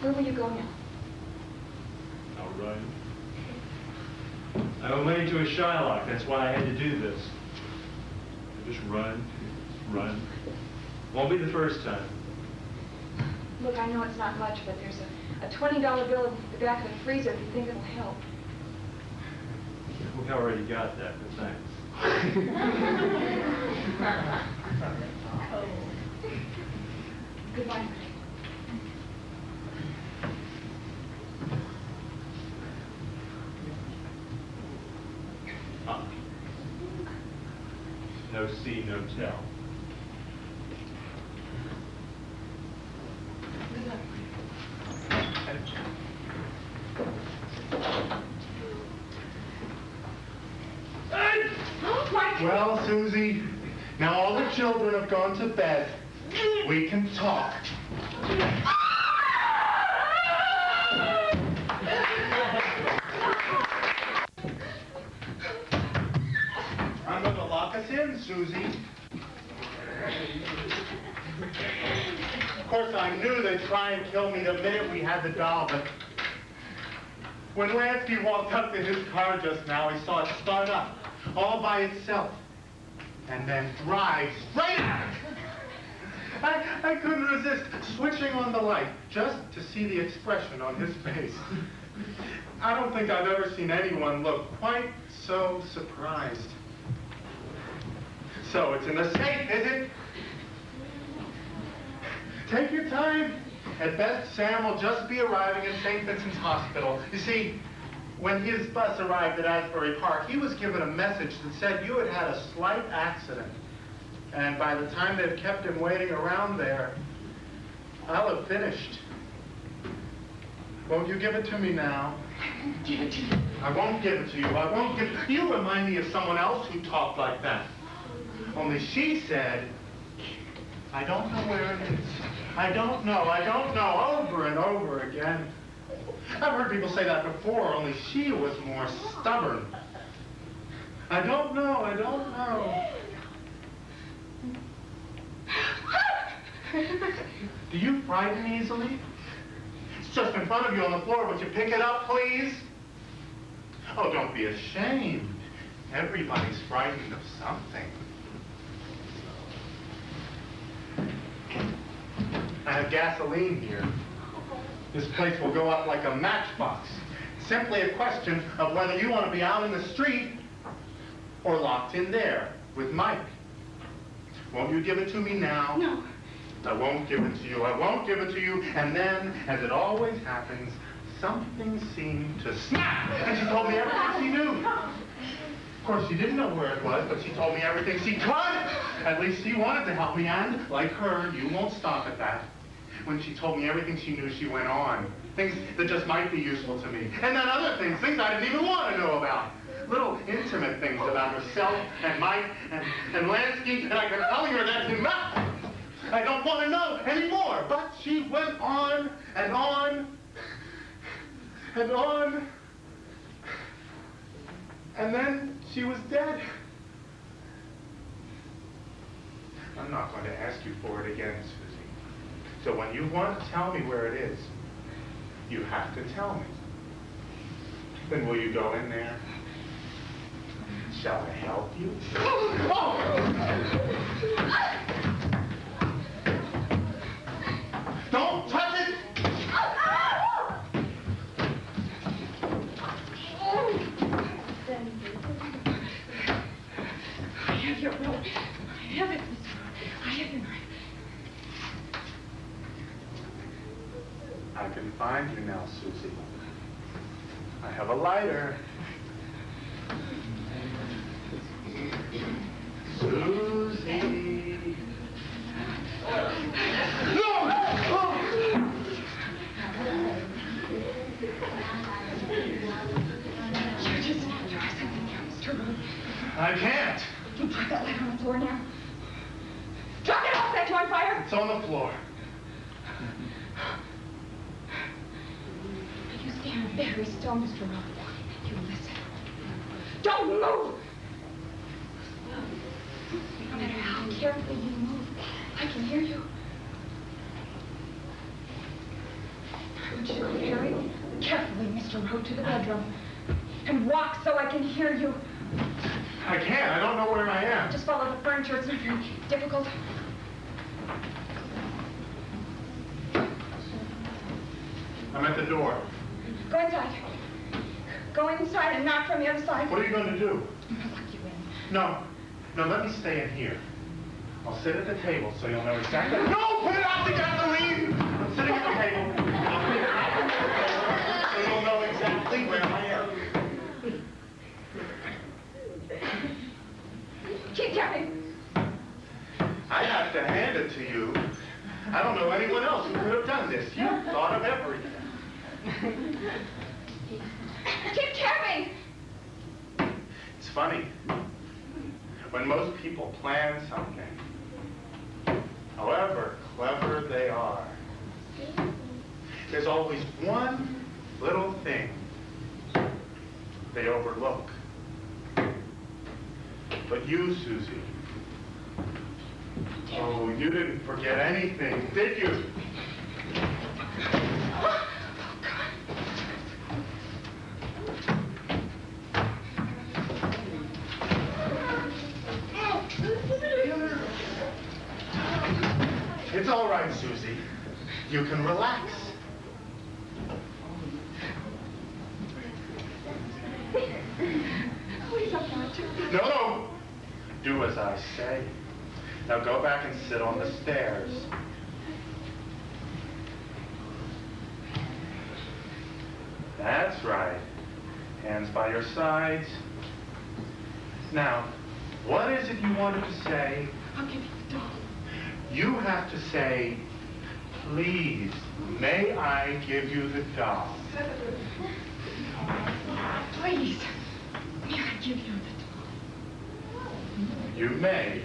Where will you go now? I'll run. I owe money to a Shylock. That's why I had to do this. I just run. Won't be the first time. Look, I know it's not much, but there's a $20 bill in the back of the freezer if you think it'll help. We already got that, but thanks. Goodbye. No see, no tell. Well, Susie, now all the children have gone to bed. We can talk. I'm going to lock us in, Susie. Of course, I knew they'd try and kill me the minute we had the doll, but when Lansky walked up to his car just now, he saw it start up all by itself and then drive straight out. I couldn't resist switching on the light just to see the expression on his face. I don't think I've ever seen anyone look quite so surprised. So it's in the safe, is it? Take your time. At best, Sam will just be arriving at St. Vincent's Hospital. You see, when his bus arrived at Asbury Park, he was given a message that said you had had a slight accident. And by the time they've kept him waiting around there, I'll have finished. Won't you give it to me now? Give it to you. I won't give it to you. I won't give it. You remind me of someone else who talked like that. Only she said, I don't know where it is. I don't know, over and over again. I've heard people say that before, only she was more stubborn. I don't know. Do you frighten easily? It's just in front of you on the floor. Would you pick it up, please? Oh, don't be ashamed. Everybody's frightened of something. I have gasoline here. This place will go up like a matchbox. Simply a question of whether you want to be out in the street or locked in there with Mike. Won't you give it to me now? No. I won't give it to you. I won't give it to you. And then, as it always happens, something seemed to snap. And she told me everything she knew. Of course, she didn't know where it was, but she told me everything she could. At least she wanted to help me, and like her, you won't stop at that. When she told me everything she knew, she went on. Things that just might be useful to me. And then other things I didn't even want to know about. Little intimate things about herself and Mike and Lansky, and I kept telling her that's enough. I don't want to know anymore. But she went on and on and on. And then she was dead. I'm not going to ask you for it again, Susie. So when you want to tell me where it is, you have to tell me. Then will you go in there? Shall I help you? Don't touch it! I have your rope. I have it, Mr. Rowe. I have your knife. I can find you now, Susie. I have a lighter. Susie. No! You're just try something now, Mr. Rowe. I can't. You drop that lighter on the floor now. Drop it off, set you on fire! It's on the floor. You stand very still, Mr. Rowe. You listen. Don't move! No matter how carefully you move, I can hear you. I want you to go very carefully, Mr. Rowe, to the bedroom. And walk so I can hear you. I can't. I don't know where I am. Just follow the furniture. It's not very difficult. I'm at the door. Go inside. Go inside and knock from the other side. What are you going to do? I'm going to lock you in. No, let me stay in here. I'll sit at the table so you'll know exactly. No, put it out the gasoline! I'm sitting at the table. So you'll know exactly where I am. Keep tapping. I have to hand it to you. I don't know anyone else who could have done this. You thought of everything. Keep tapping. It's funny. When most people plan something, however clever they are, there's always one little thing they overlook. But you, Susie, oh, you didn't forget anything, did you? It's all right, Susie. You can relax. Please, I'm not too. No. Do as I say. Now go back and sit on the stairs. That's right. Hands by your sides. Now, what is it you wanted to say? I'll give you the doll. You have to say, please, may I give you the doll? Please, may I give you the doll? You may.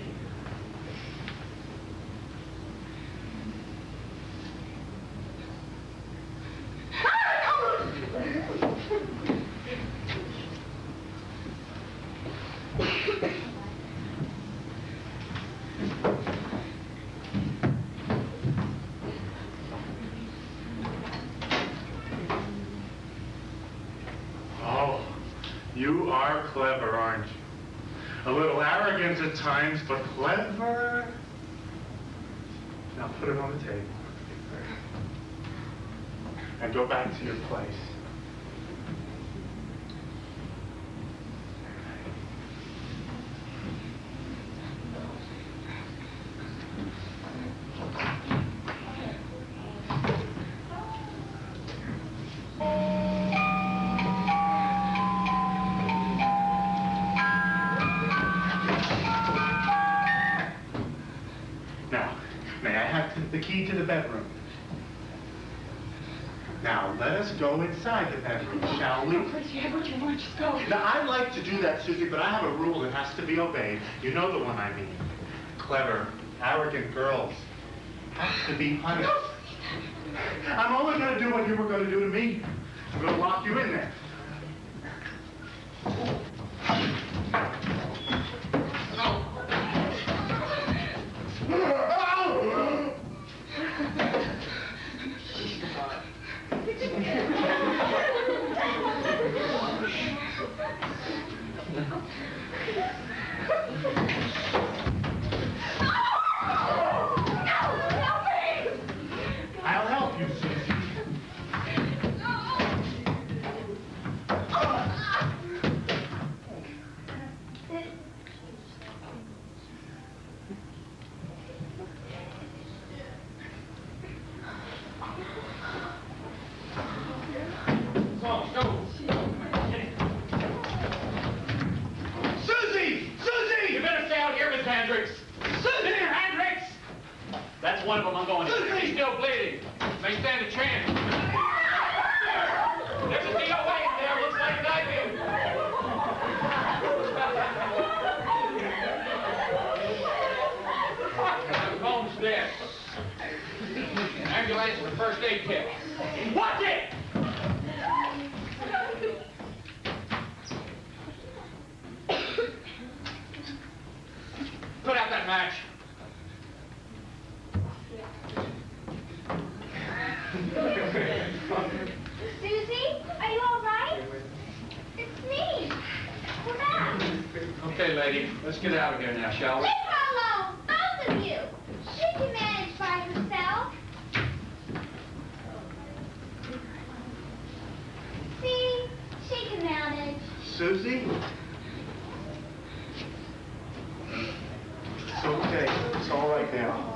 Oh, you are clever, aren't you? A little arrogant at times, but clever. Now put it on the table. and go back to your place. Now, may I have the key to the bedroom? Now, let us go inside the bedroom, shall we? Please, you have what you want. Just go. Now, I'd like to do that, Susie, but I have a rule that has to be obeyed. You know the one I mean. Clever, arrogant girls have to be punished. I'm only going to do what you were going to do to me. I'm going to lock you in there. I'll help you, Susie. Susie! Susie! You better stay out here, Miss Hendricks. Susie! Here, Hendricks! That's one of them. I'm going. He's still bleeding. May stand a chance. There's a DOA in there. Looks like diving. Holmes dead. Ambulance with first aid kit. Watch it! Put out that match. Susie, are you all right? It's me. We're back. Okay, lady, let's get out of here now, shall we? Leave her alone, both of you. She can manage by herself. See, she can manage. Susie? It's okay. It's all right now.